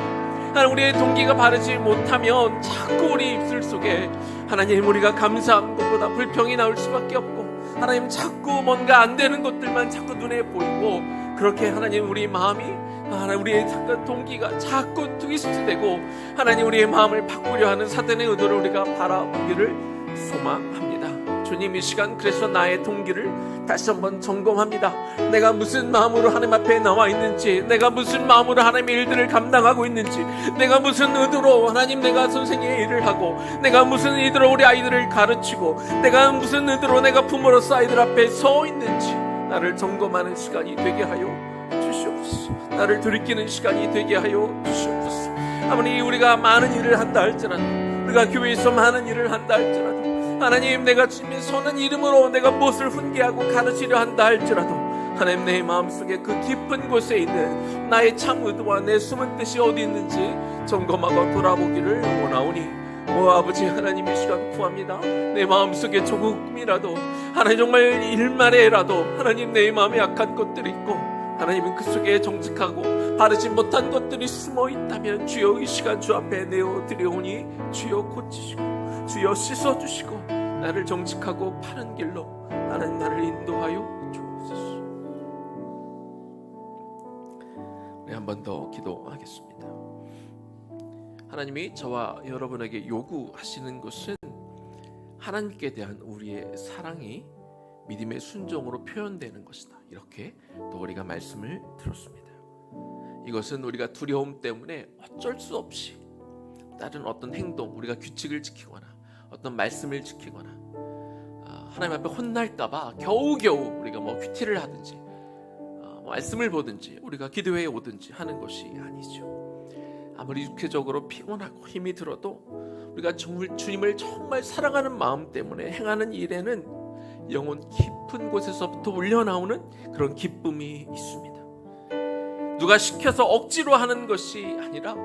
하나님, 우리의 동기가 바르지 못하면 자꾸 우리 입술 속에 하나님 우리가 감사한 것보다 불평이 나올 수밖에 없고 하나님 자꾸 뭔가 안 되는 것들만 자꾸 눈에 보이고 그렇게 하나님 우리 마음이 하나님 우리의 잠깐 동기가 자꾸 트위스트되고 하나님 우리의 마음을 바꾸려 하는 사단의 의도를 우리가 바라보기를 소망합니다. 주님, 이 시간 그래서 나의 동기를 다시 한번 점검합니다. 내가 무슨 마음으로 하나님 앞에 나와 있는지, 내가 무슨 마음으로 하나님의 일들을 감당하고 있는지, 내가 무슨 의도로 하나님 내가 선생의 일을 하고, 내가 무슨 의도로 우리 아이들을 가르치고, 내가 무슨 의도로 내가 부모로서 아이들 앞에 서 있는지 나를 점검하는 시간이 되게 하여 주시옵소서. 나를 돌이키는 시간이 되게 하여 주시옵소서. 아무리 우리가 많은 일을 한다 할지라도, 우리가 교회에서 많은 일을 한다 할지라도, 하나님, 내가 주님의 선한 이름으로 내가 무엇을 훈계하고 가르치려 한다 할지라도 하나님, 내 마음속에 그 깊은 곳에 있는 나의 참 의도와 내 숨은 뜻이 어디 있는지 점검하고 돌아보기를 원하오니 오 아버지 하나님, 이 시간 구합니다. 내 마음속에 조금이라도 하나님 정말 일말에라도 하나님 내 마음에 악한 것들이 있고 하나님은 그 속에 정직하고 바르지 못한 것들이 숨어 있다면 주여 이 시간 주 앞에 내어드려오니 주여 고치시고 주여 씻어주시고 나를 정직하고 바른 길로 하나님 나를 인도하여 주옵소서. 우리 한 번 더 기도하겠습니다. 하나님이 저와 여러분에게 요구하시는 것은 하나님께 대한 우리의 사랑이 믿음의 순종으로 표현되는 것이다. 이렇게 또 우리가 말씀을 들었습니다. 이것은 우리가 두려움 때문에 어쩔 수 없이 다른 어떤 행동, 우리가 규칙을 지키거나 어떤 말씀을 지키거나 하나님 앞에 혼날까봐 겨우겨우 우리가 뭐 큐티를 하든지 말씀을 보든지 우리가 기도회에 오든지 하는 것이 아니죠. 아무리 육체적으로 피곤하고 힘이 들어도 우리가 주님을 정말 사랑하는 마음 때문에 행하는 일에는 영혼 깊은 곳에서부터 울려나오는 그런 기쁨이 있습니다. 누가 시켜서 억지로 하는 것이 아니라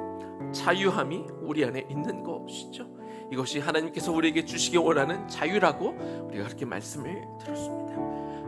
자유함이 우리 안에 있는 것이죠. 이것이 하나님께서 우리에게 주시기 원하는 자유라고 우리가 그렇게 말씀을 들었습니다.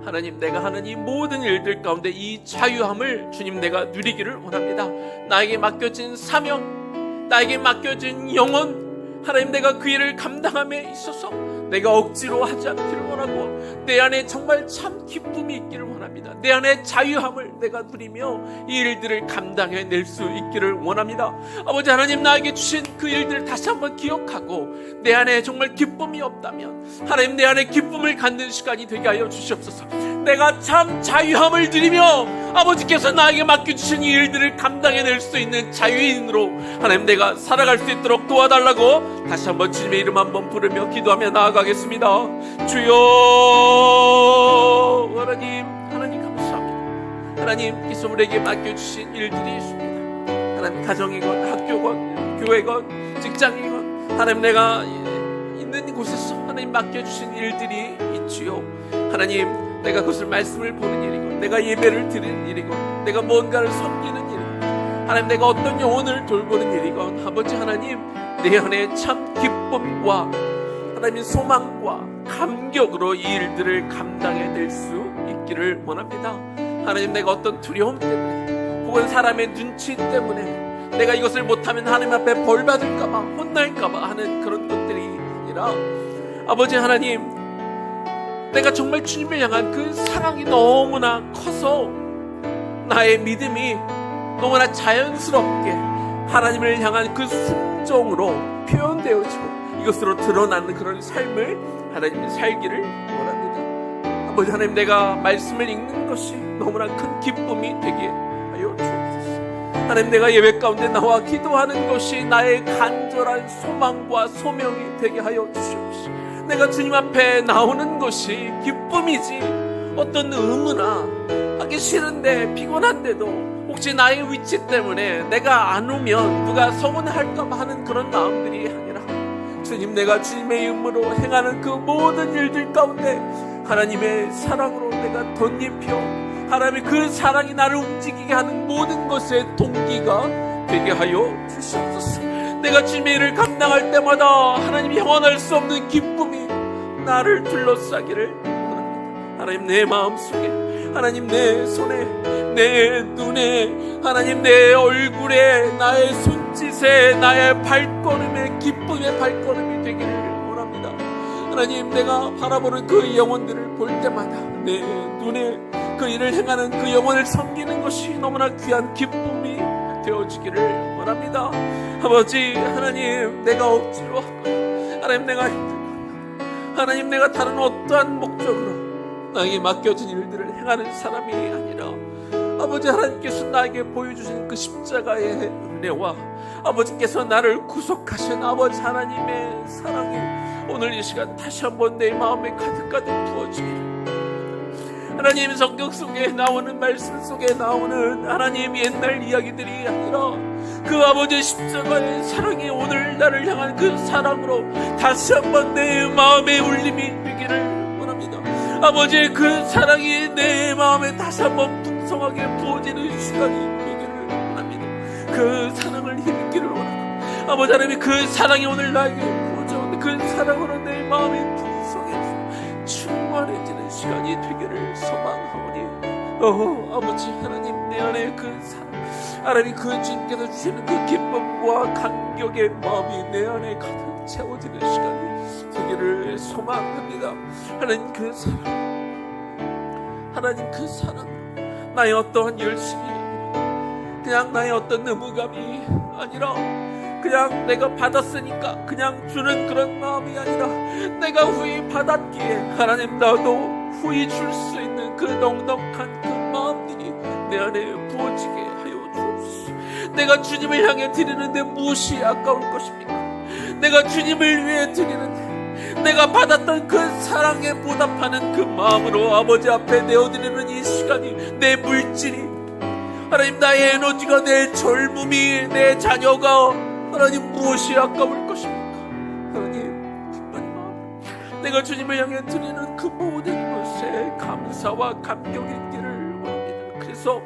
하나님, 내가 하는 이 모든 일들 가운데 이 자유함을 주님 내가 누리기를 원합니다. 나에게 맡겨진 사명, 나에게 맡겨진 영혼, 하나님 내가 그 일을 감당함에 있어서 내가 억지로 하지 않기를 원하고 내 안에 정말 참 기쁨이 있기를 원합니다. 내 안에 자유함을 내가 누리며 이 일들을 감당해낼 수 있기를 원합니다. 아버지 하나님, 나에게 주신 그 일들을 다시 한번 기억하고 내 안에 정말 기쁨이 없다면 하나님 내 안에 기쁨을 갖는 시간이 되게 하여 주시옵소서. 내가 참 자유함을 누리며 아버지께서 나에게 맡겨주신 이 일들을 감당해낼 수 있는 자유인으로 하나님 내가 살아갈 수 있도록 도와달라고 다시 한번 주님의 이름 한번 부르며 기도하며 나아가겠습니다. 주여 하나님 감사합니다. 하나님께서 우리에게 맡겨주신 일들이 있습니다. 하나님 가정이건 학교건 교회건 직장이건 하나님 내가 있는 곳에서 하나님 맡겨주신 일들이 있지요. 하나님 내가 그것을 말씀을 보는 일이건 내가 예배를 드리는 일이건 내가 뭔가를 섬기는 일이건 하나님 내가 어떤 영혼을 돌보는 일이건 아버지 하나님 내 안에 참 기쁨과 하나님의 소망과 감격으로 이 일들을 감당해낼 수 있기를 원합니다. 하나님, 내가 어떤 두려움 때문에 혹은 사람의 눈치 때문에 내가 이것을 못하면 하나님 앞에 벌 받을까봐, 혼날까봐 하는 그런 것들이 아니라 아버지 하나님, 내가 정말 주님을 향한 그 사랑이 너무나 커서 나의 믿음이 너무나 자연스럽게 하나님을 향한 그 순종으로 표현되어지고 이것으로 드러나는 그런 삶을 하나님이 살기를 원합니다. 아버지 하나님, 내가 말씀을 읽는 것이 너무나 큰 기쁨이 되게 하여 주옵소서. 하나님, 내가 예배 가운데 나와 기도하는 것이 나의 간절한 소망과 소명이 되게 하여 주시옵소서. 내가 주님 앞에 나오는 것이 기쁨이지 어떤 의무나 하기 싫은데 피곤한데도 혹시 나의 위치 때문에 내가 안 오면 누가 서운할까 하는 그런 마음들이 아니라 주님, 내가 주님의 이름으로 행하는 그 모든 일들 가운데 하나님의 사랑으로 내가 덧입혀 하나님의 그 사랑이 나를 움직이게 하는 모든 것의 동기가 되게 하여 주시옵소서. 내가 주님의 일을 감당할 때마다 하나님이 형언할 수 없는 기쁨이 나를 둘러싸기를 원합니다. 하나님, 내 마음속에, 하나님 내 손에, 내 눈에, 하나님 내 얼굴에, 나의 손짓에, 나의 발걸음에 기쁨의 발걸음이 되기를 원합니다. 하나님, 내가 바라보는 그 영혼들을 볼 때마다 내 눈에 그 일을 행하는 그 영혼을 섬기는 것이 너무나 귀한 기쁨이 되어지기를 원합니다. 아버지 하나님, 내가 억지로 하고 하나님 내가 힘들고 하나님 내가 다른 어떠한 목적으로 나에게 맡겨진 일들을 행하는 사람이 아니라 아버지 하나님께서 나에게 보여주신 그 십자가의 은혜와 아버지께서 나를 구속하신 아버지 하나님의 사랑이 오늘 이 시간 다시 한번 내 마음에 가득가득 부어지기를. 하나님, 성경 속에 나오는 말씀 속에 나오는 하나님 옛날 이야기들이 아니라 그 아버지의 십자가의 사랑이 오늘 나를 향한 그 사랑으로 다시 한번 내 마음에 울림이 되기를 원합니다. 아버지의 그 사랑이 내 마음에 다시 한번 풍성하게 부어지는 시간이 되기를 원합니다. 그 사랑을 힘있기를 원하고 아버지 하나님이 그 사랑이 오늘 나에게 부어져 그 사랑으로 내 마음이 풍성해지고 충만해지는 시간이 되기를 소망하오니 아버지 하나님, 내 안에 그 사랑 하나님 그 주님께서 주시는 그 기쁨과 감격의 마음이 내 안에 가득 채워지는 시간이 되기를 소망합니다. 하나님 그 사랑, 하나님 그 사랑, 나의 어떠한 열심이 아니라 그냥 나의 어떤 의무감이 아니라 그냥 내가 받았으니까 그냥 주는 그런 마음이 아니라 내가 후히 받았기에 하나님 나도 후히 줄 수 있는 그 넉넉한 그 마음들이 내 안에 부어지게 하여 주옵소서. 내가 주님을 향해 드리는데 무엇이 아까울 것입니까? 내가 주님을 위해 드리는데 내가 받았던 그 사랑에 보답하는 그 마음으로 아버지 앞에 내어드리는 이 시간이, 내 물질이 하나님, 나의 에너지가, 내 젊음이, 내 자녀가 하나님 무엇이 아까울 것입니까? 하나님, 기쁜 마음, 내가 주님을 향해 드리는 그 모든 것에 감사와 감격이 있기를 원합니다. 그래서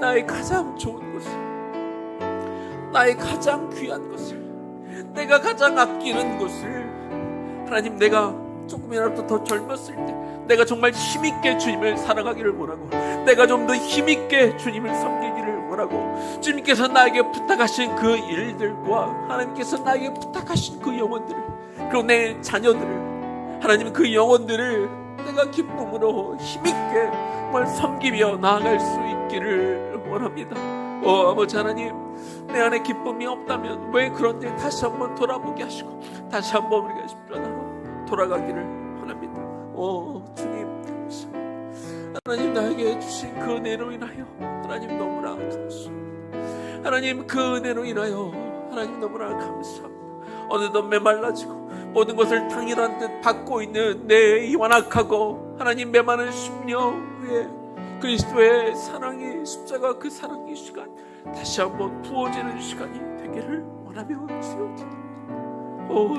나의 가장 좋은 것을, 나의 가장 귀한 것을, 내가 가장 아끼는 것을 하나님, 내가 조금이라도 더 젊었을 때 내가 정말 힘있게 주님을 사랑하기를 원하고 내가 좀 더 힘있게 주님을 섬기기를 원하고 주님께서 나에게 부탁하신 그 일들과 하나님께서 나에게 부탁하신 그 영혼들을, 그리고 내 자녀들을, 하나님 그 영혼들을 내가 기쁨으로 힘있게 정말 섬기며 나아갈 수 있기를 원합니다. 아버지 하나님, 내 안에 기쁨이 없다면 왜 그런지 다시 한번 돌아보게 하시고 다시 한번 우리가 십자가로 돌아가기를 원합니다. 주님 감사합니다. 하나님, 나에게 주신 그 은혜로 인하여 하나님 너무나 감사합니다. 하나님, 그 은혜로 인하여 하나님 너무나 감사합니다. 어느덧 메말라지고 모든 것을 당연한 듯 받고 있는 내 완악하고 하나님 메마른 심령 위에 그리스도의 사랑이, 십자가 그 사랑의 시간 다시 한번 부어지는 시간이 되기를 원하며 주옵소서.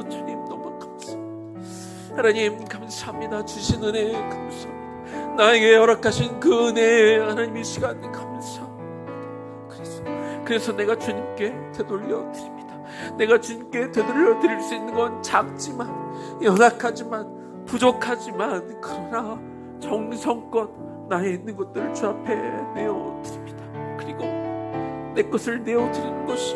주님 너무 감사합니다. 하나님 감사합니다. 주신 은혜 감사합니다. 나에게 허락하신 그 은혜 하나님 이 시간 감사합니다. 그래서 내가 주님께 되돌려 드립니다. 내가 주님께 되돌려 드릴 수 있는 건 작지만 연약하지만 부족하지만 그러나 정성껏 나의 있는 것들을 주 앞에 내어드립니다. 그리고 내 것을 내어드리는 것이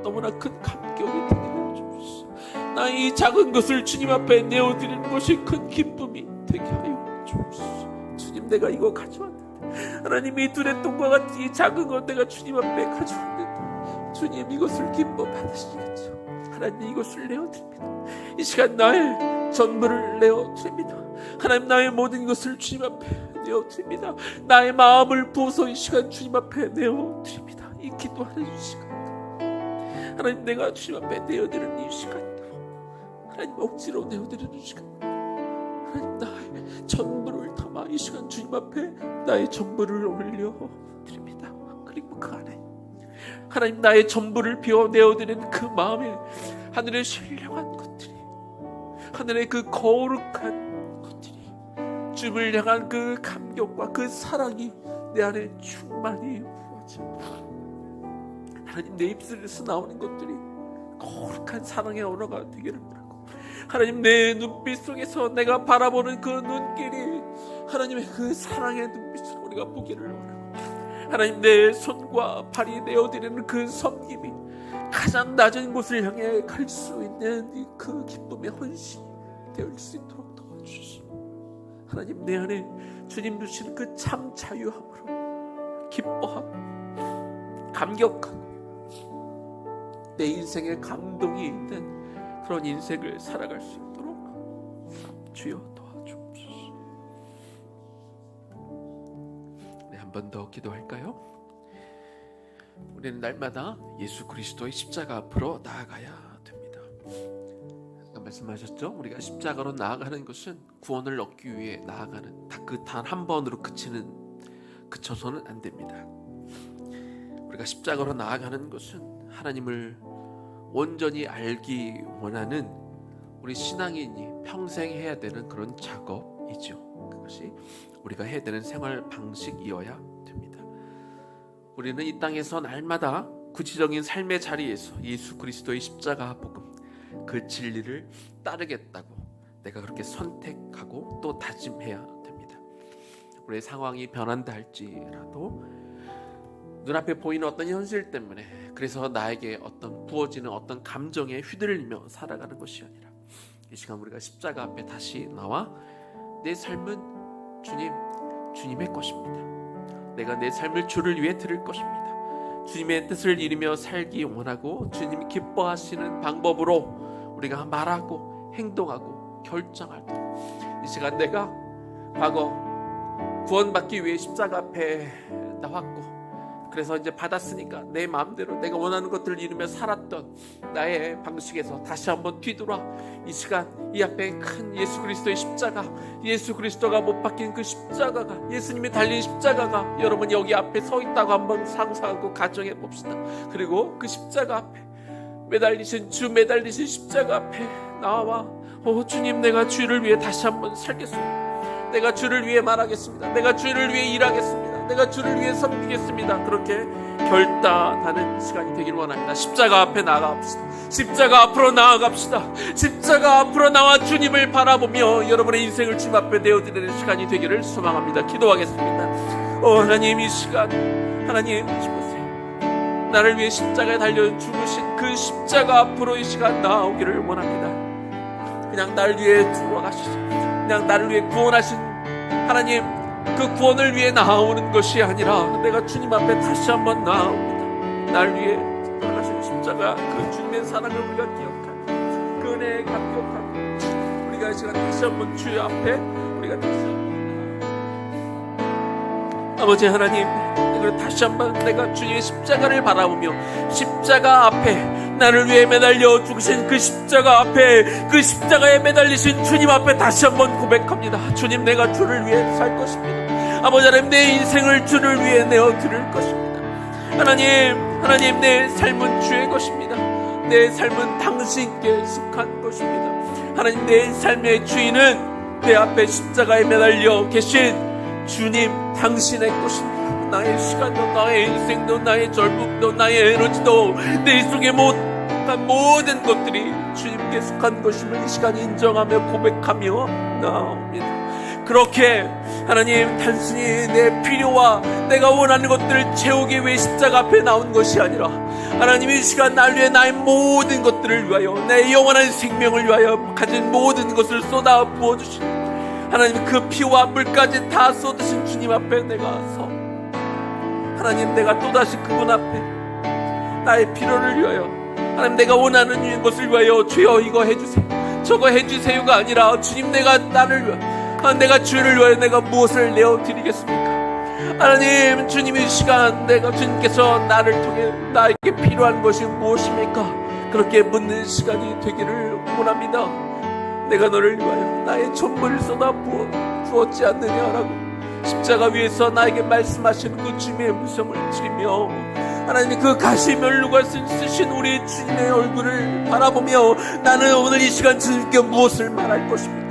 너무나 큰 감격이 되게 하여 주옵소서. 나의 이 작은 것을 주님 앞에 내어드리는 것이 큰 기쁨이 되게 하여 주옵소서. 주님, 내가 이거 가져왔는데, 하나님, 이 두레똥과 같은 이 작은 것 내가 주님 앞에 가져왔는데 주님, 이것을 기뻐 받으시겠죠. 하나님, 이것을 내어드립니다. 이 시간 나의 전부를 내어드립니다. 하나님, 나의 모든 것을 주님 앞에 내어드립니다. 나의 마음을 부어서 이 시간 주님 앞에 내어드립니다. 이 기도하는 시간, 하나님, 내가 주님 앞에 내어드리는 이 시간도 하나님 억지로 내어드리는 시간, 하나님, 나의 전부를 담아 이 시간 주님 앞에 나의 전부를 올려드립니다. 그리고 그 안에 하나님, 나의 전부를 비워 내어드리는 그 마음에 하늘의 신령한 것들이, 하늘의 그 거룩한 것들이, 주님을 향한 그 감격과 그 사랑이 내 안에 충만히 부어져. 하나님, 내 입술에서 나오는 것들이 거룩한 사랑의 언어가 되기를 바라고, 하나님, 내 눈빛 속에서 내가 바라보는 그 눈길이 하나님의 그 사랑의 눈빛으로 우리가 보기를 바라고, 하나님, 내 손과 발이 내어드리는 그 섬김이 가장 낮은 곳을 향해 갈 수 있는 그 기쁨의 헌신이 될 수 있도록 도와주시고, 하나님, 내 안에 주님 주신 그 참 자유함으로 기뻐하고 감격하고 내 인생에 감동이 있는 그런 인생을 살아갈 수 있도록 주여 도와주옵소서. 네, 한 번 더 기도할까요? 우리는 날마다 예수 그리스도의 십자가 앞으로 나아가야 됩니다. 아까 말씀하셨죠? 우리가 십자가로 나아가는 것은 구원을 얻기 위해 나아가는, 그 단 한 번으로 그쳐서는 안 됩니다. 우리가 십자가로 나아가는 것은 하나님을 온전히 알기 원하는 우리 신앙인이 평생 해야 되는 그런 작업이죠. 그것이 우리가 해야 되는 생활 방식이어야 됩니다. 우리는 이 땅에서 날마다 구체적인 삶의 자리에서 예수 그리스도의 십자가 복음, 그 진리를 따르겠다고 내가 그렇게 선택하고 또 다짐해야 됩니다. 우리의 상황이 변한다 할지라도 눈앞에 보이는 어떤 현실 때문에, 그래서 나에게 어떤 부어지는 어떤 감정에 휘둘리며 살아가는 것이 아니라, 이 시간 우리가 십자가 앞에 다시 나와 내 삶은 주님의 것입니다. 내가 내 삶을 주를 위해 드릴 것입니다. 주님의 뜻을 이루며 살기 원하고 주님이 기뻐하시는 방법으로 우리가 말하고 행동하고 결정할 때, 이 시간 내가 과거 구원받기 위해 십자가 앞에 나왔고, 그래서 이제 받았으니까 내 마음대로 내가 원하는 것들을 이루며 살았던 나의 방식에서 다시 한번 뒤돌아 이 시간 이 앞에 큰 예수 그리스도의 십자가, 예수 그리스도가 못 박힌 그 십자가가, 예수님이 달린 십자가가 여러분 여기 앞에 서 있다고 한번 상상하고 가정해 봅시다. 그리고 그 십자가 앞에 매달리신 십자가 앞에 나와 주님, 내가 주를 위해 다시 한번 살겠습니다. 내가 주를 위해 말하겠습니다. 내가 주를 위해 일하겠습니다. 내가 주를 위해 섬기겠습니다. 그렇게 결단하는 시간이 되길 원합니다. 십자가 앞에 나아갑시다. 십자가 앞으로 나아갑시다. 십자가 앞으로 나와 주님을 바라보며 여러분의 인생을 주님 앞에 내어드리는 시간이 되기를 소망합니다. 기도하겠습니다. 하나님, 이 시간 하나님 주보세요. 나를 위해 십자가에 달려 죽으신 그 십자가 앞으로 이 시간 나오기를 원합니다. 그냥 나를 위해 돌아가시죠. 그냥 나를 위해 구원하신 하나님, 그 구원을 위해 나오는 것이 아니라 내가 주님 앞에 다시 한번 나옵니다. 나를 위해 돌아가신 십자가, 그 주님의 사랑을 우리가 기억하고 그 은혜에 감격하고 우리가 이 시간 다시 한번 주의 앞에 우리가 다시 한번 아버지 하나님, 이걸 다시 한번 내가 주님의 십자가를 바라보며 십자가 앞에 나를 위해 매달려 죽으신 그 십자가 앞에, 그 십자가에 매달리신 주님 앞에 다시 한번 고백합니다. 주님, 내가 주를 위해 살 것입니다. 아버지 하나님, 내 인생을 주를 위해 내어드릴 것입니다. 하나님, 내 삶은 주의 것입니다. 내 삶은 당신께 속한 것입니다. 하나님, 내 삶의 주인은 내 앞에 십자가에 매달려 계신 주님, 당신의 것입니다. 나의 시간도, 나의 인생도, 나의 젊음도, 나의 에너지도, 내 속에 모든 것들이 주님께 속한 것임을 이 시간 인정하며 고백하며 나옵니다. 그렇게 하나님 단순히 내 필요와 내가 원하는 것들을 채우기 위해 십자가 앞에 나온 것이 아니라 하나님 이 시간 날 위해 나의 모든 것들을 위하여 내 영원한 생명을 위하여 가진 모든 것을 쏟아 부어주신 하나님 그 피와 물까지 다 쏟으신 주님 앞에 내가 서 하나님 내가 또다시 그분 앞에 나의 필요를 위하여 하나님 내가 원하는 것을 위하여 주여 이거 해주세요 저거 해주세요가 아니라 주님 내가 나를 위하여 내가 주를 위하여 내가 무엇을 내어드리겠습니까? 하나님 주님 이 시간 내가 주님께서 나를 통해 나에게 필요한 것이 무엇입니까? 그렇게 묻는 시간이 되기를 원합니다. 내가 너를 위하여 나의 전부를 쏟아 부어 주었지 않느냐라고 십자가 위에서 나에게 말씀하시는 그 주님의 음성을 들으며 하나님 그 가시면류관 쓰신 우리 주님의 얼굴을 바라보며 나는 오늘 이 시간 주님께 무엇을 말할 것입니까?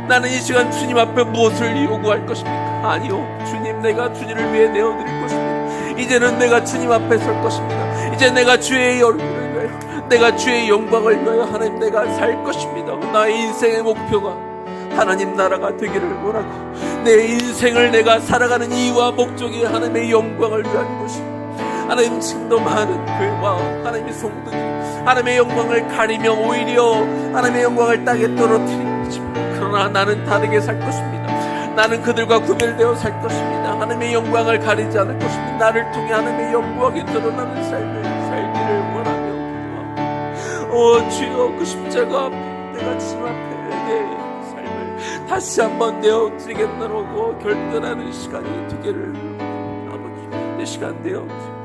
나는 이 시간 주님 앞에 무엇을 요구할 것입니까? 아니요 주님 내가 주님을 위해 내어드릴 것입니다. 이제는 내가 주님 앞에 설 것입니다. 이제 내가 주의 얼굴을 위하여 내가 주의 영광을 위하여 하나님 내가 살 것입니다. 나의 인생의 목표가 하나님 나라가 되기를 원하고 내 인생을 내가 살아가는 이유와 목적이 하나님의 영광을 위한 것입니다. 하나님 지금도 많은 교회와 하나님의 성도들이 하나님의 영광을 가리며 오히려 하나님의 영광을 땅에 떨어뜨리지만 그러나 나는 다르게 살 것입니다. 나는 그들과 구별되어 살 것입니다. 하나님의 영광을 가리지 않을 것입니다. 나를 통해 하나님의 영광이 드러나는 삶을 살기를 원하며 기도합니다. 주여 그 십자가 앞에 내가 주님 앞에 내 삶을 다시 한번 내어드리겠다고 결단하는 시간이 되기를 아버지 내 시간 내어드립니다.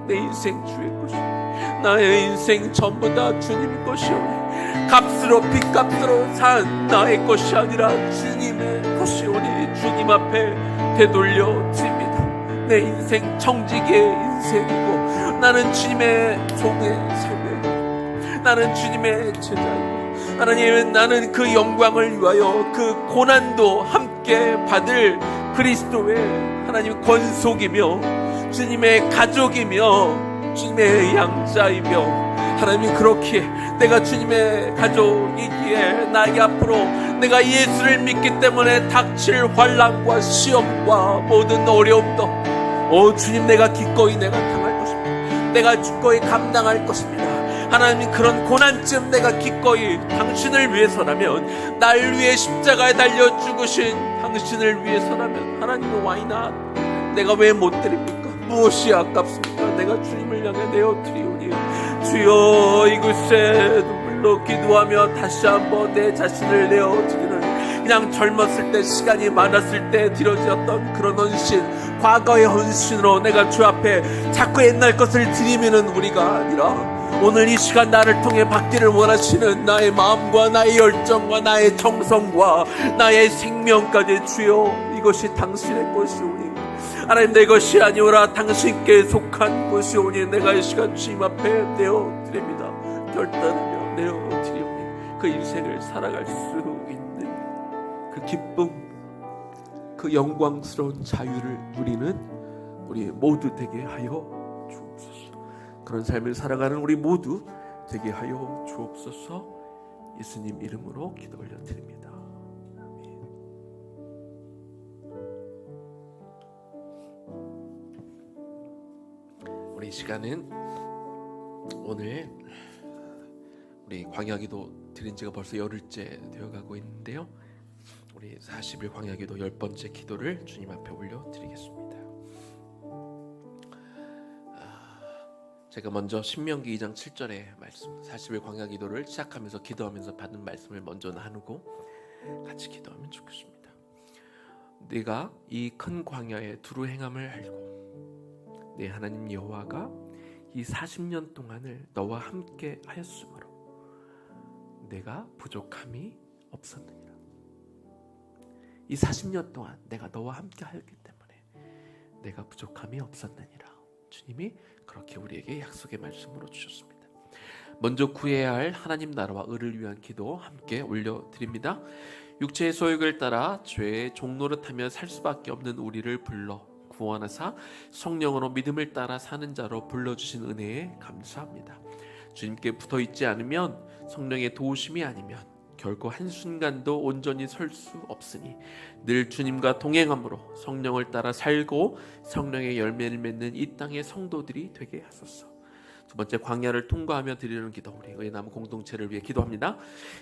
내 인생 주의 것이오니 나의 인생 전부 다 주님 것이오니 값으로 빚값으로 산 나의 것이 아니라 주님의 것이오니 주님 앞에 되돌려 드립니다. 내 인생 청지기의 인생이고 나는 주님의 종의 삶이고 나는 주님의 제자이고 하나님 나는 그 영광을 위하여 그 고난도 함께 받을 그리스도의 하나님 권속이며 주님의 가족이며 주님의 양자이며 하나님이 그렇게 내가 주님의 가족이기에 나에게 앞으로 내가 예수를 믿기 때문에 닥칠 환난과 시험과 모든 어려움도 주님 내가 기꺼이 내가 당할 것입니다. 내가 기꺼이 감당할 것입니다. 하나님 그런 고난쯤 내가 기꺼이 당신을 위해서라면 날 위해 십자가에 달려 죽으신 당신을 위해서라면 하나님 why not? 내가 왜 못 드립니까? 무엇이 아깝습니까? 내가 주님을 향해 내어드리오니 주여 이곳에 눈물로 기도하며 다시 한번 내 자신을 내어드리는 그냥 젊었을 때 시간이 많았을 때 드려졌던 그런 헌신 과거의 헌신으로 내가 주 앞에 자꾸 옛날 것을 드리면은 우리가 아니라 오늘 이 시간 나를 통해 받기를 원하시는 나의 마음과 나의 열정과 나의 정성과 나의 생명까지 주여 이것이 당신의 것이오니 하나님 내 것이 아니오라 당신께 속한 것이오니 내가 이 시간 주님 앞에 내어드립니다. 결단하며 내어드리오니 그 인생을 살아갈 수 있는 그 기쁨 그 영광스러운 자유를 누리는 우리 모두 되게 하여 주옵소서. 그런 삶을 살아가는 우리 모두 되게 하여 주옵소서. 예수님 이름으로 기도 올려드립니다. 우리 시간은 오늘 우리 광야기도 드린 지가 벌써 열흘째 되어가고 있는데요. 우리 40일 광야기도 10번째 기도를 주님 앞에 올려드리겠습니다. 제가 먼저 신명기 2장 7절의 말씀 40일 광야기도를 시작하면서 기도하면서 받은 말씀을 먼저 나누고 같이 기도하면 좋겠습니다. 네가 이 큰 광야에 두루 행함을 알고 네 하나님 여호와가 이 40년 동안을 너와 함께 하였으므로 내가 부족함이 없었느니라. 이 40년 동안 내가 너와 함께 하였기 때문에 내가 부족함이 없었느니라. 주님이 그렇게 우리에게 약속의 말씀으로 주셨습니다. 먼저 구해야 할 하나님 나라와 의를 위한 기도 함께 올려드립니다. 육체의 소욕을 따라 죄의 종노릇하며 살 수밖에 없는 우리를 불러 구원하사 성령으로 믿음을 따라 사는 자로 불러주신 은혜에 감사합니다. 주님께 붙어있지 않으면 성령의 도우심이 아니면 결코 한순간도 온전히 설 수 없으니 늘 주님과 동행함으로 성령을 따라 살고 성령의 열매를 맺는 이 땅의 성도들이 되게 하소서. 두 번째, 광야를 통과하며 드리는 기도, 우리 의나무 공동체를 위해 기도합니다.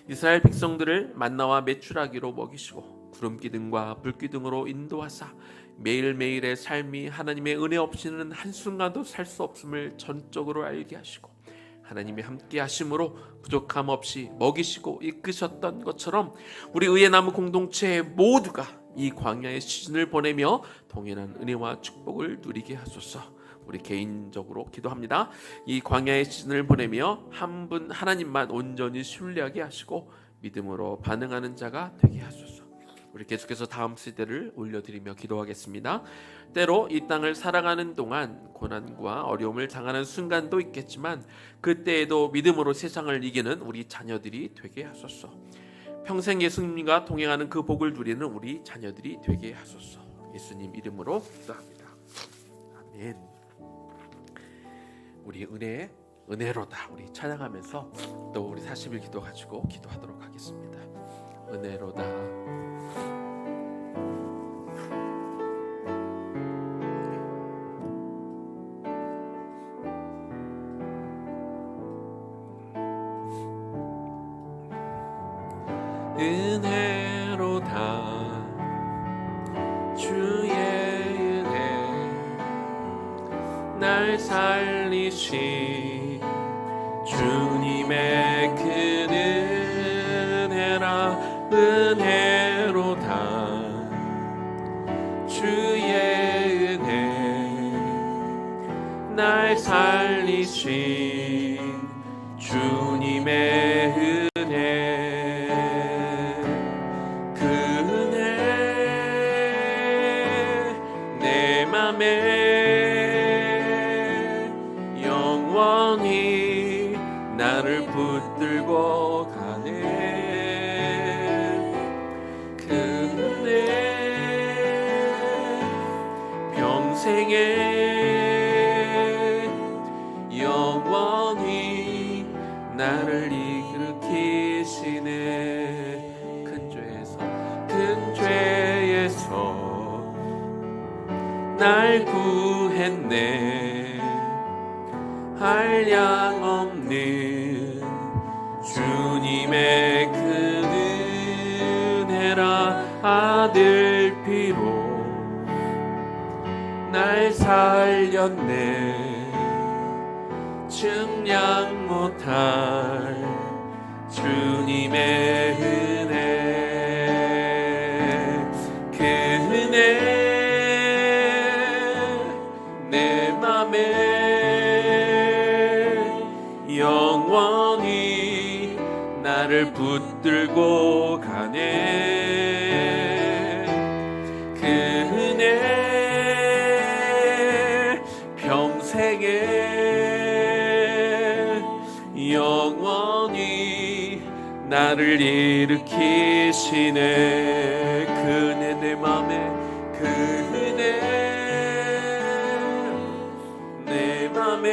이스라엘 백성들을 만나와 메추라기로 먹이시고 구름 기둥과 불 기둥으로 인도하사 매일매일의 삶이 하나님의 은혜 없이는 한순간도 살 수 없음을 전적으로 알게 하시고 하나님이 함께 하심으로 부족함 없이 먹이시고 이끄셨던 것처럼 우리 의의 나무 공동체 모두가 이 광야의 시즌을 보내며 동일한 은혜와 축복을 누리게 하소서. 우리 개인적으로 기도합니다. 이 광야의 시즌을 보내며 한 분 하나님만 온전히 신뢰하게 하시고 믿음으로 반응하는 자가 되게 하소서. 우리 계속해서 다음 세대를 올려드리며 기도하겠습니다. 때로 이 땅을 살아가는 동안 고난과 어려움을 당하는 순간도 있겠지만 그때에도 믿음으로 세상을 이기는 우리 자녀들이 되게 하소서. 평생 예수님과 동행하는 그 복을 누리는 우리 자녀들이 되게 하소서. 예수님 이름으로 기도합니다. 아멘. 우리 은혜로다 우리 찬양하면서 또 우리 40일 기도 가지고 기도하도록 하겠습니다. 은혜로다. 은혜로다 주의 은혜 날 살리신 주님의 그 은혜라. 은혜로다 주의 은혜 날 살리신 주님의 은혜. 영원히 나를 붙들고 가네. 그 은혜 평생에 영원히 나를 일으키시네. 큰 죄에서 날 구했네. 한량 없는 주님의 그 은혜라. 아들 피로 날 살렸네. 측량 못할 주님의 은혜. 그 은혜 내 맘에 영원히 나를 붙들고 가네. 그 은혜 평생에 영원히 나를 일으키시네. 그 은혜 내 맘에 그 은혜 내 맘에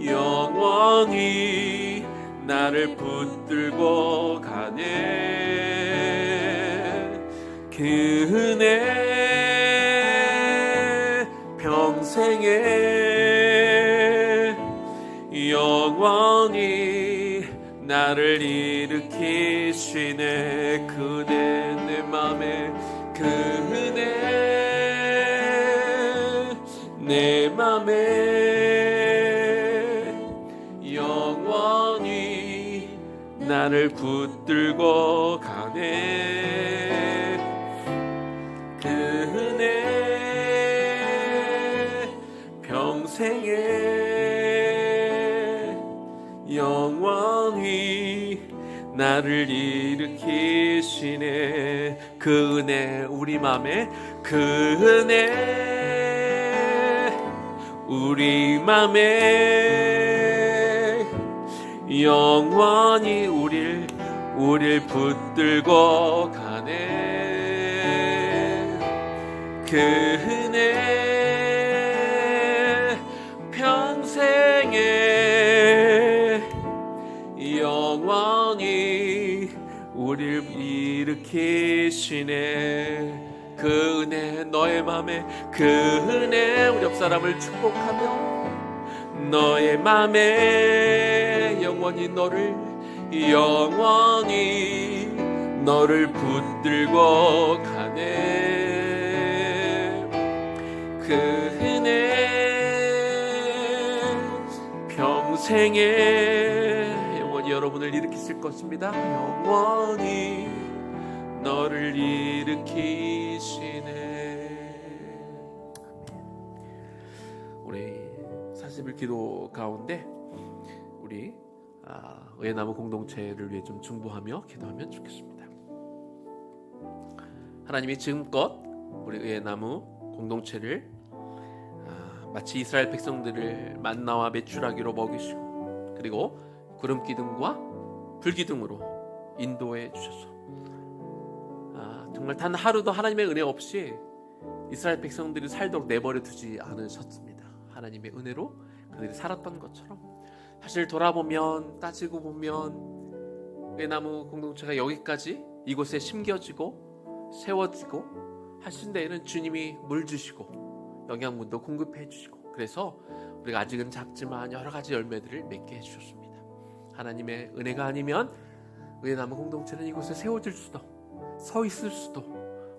영원히 나를 붙들고 가네. 그 은혜 평생에 영원히 나를 일으키시네. 그 은혜 내 맘에 그 은혜 내 맘에 영원히 나를 붙들고 가네. 그 은혜 평생에 영원히 나를 일으키시네. 그 은혜 우리 맘에 그 은혜 우리 맘에 영원히 우릴 붙들고 가네. 그 은혜 평생에 영원히 우리를 일으키시네. 그 은혜, 너의 맘에 그 은혜, 우리 옆 사람을 축복하며 너의 맘에 영원히 너를 붙들고 가네. 그 은혜 평생에 영원히 여러분을 일으키실 것입니다. 영원히 너를 일으키시네. 우리 40일 기도 가운데 우리 의나무 공동체를 위해 좀 중보하며 기도하면 좋겠습니다. 하나님이 지금껏 우리 의나무 공동체를 마치 이스라엘 백성들을 만나와 메추라기로 먹이시고 그리고 구름 기둥과 불 기둥으로 인도해 주셔서 정말 단 하루도 하나님의 은혜 없이 이스라엘 백성들이 살도록 내버려 두지 않으셨습니다. 하나님의 은혜로 그들이 살았던 것처럼 사실 돌아보면, 따지고 보면 의나무 공동체가 여기까지 이곳에 심겨지고 세워지고 하신 데에는 주님이 물 주시고 영양분도 공급해 주시고, 그래서 우리가 아직은 작지만 여러 가지 열매들을 맺게 해주셨습니다. 하나님의 은혜가 아니면 의나무 공동체는 이곳에 세워질 수도, 서 있을 수도,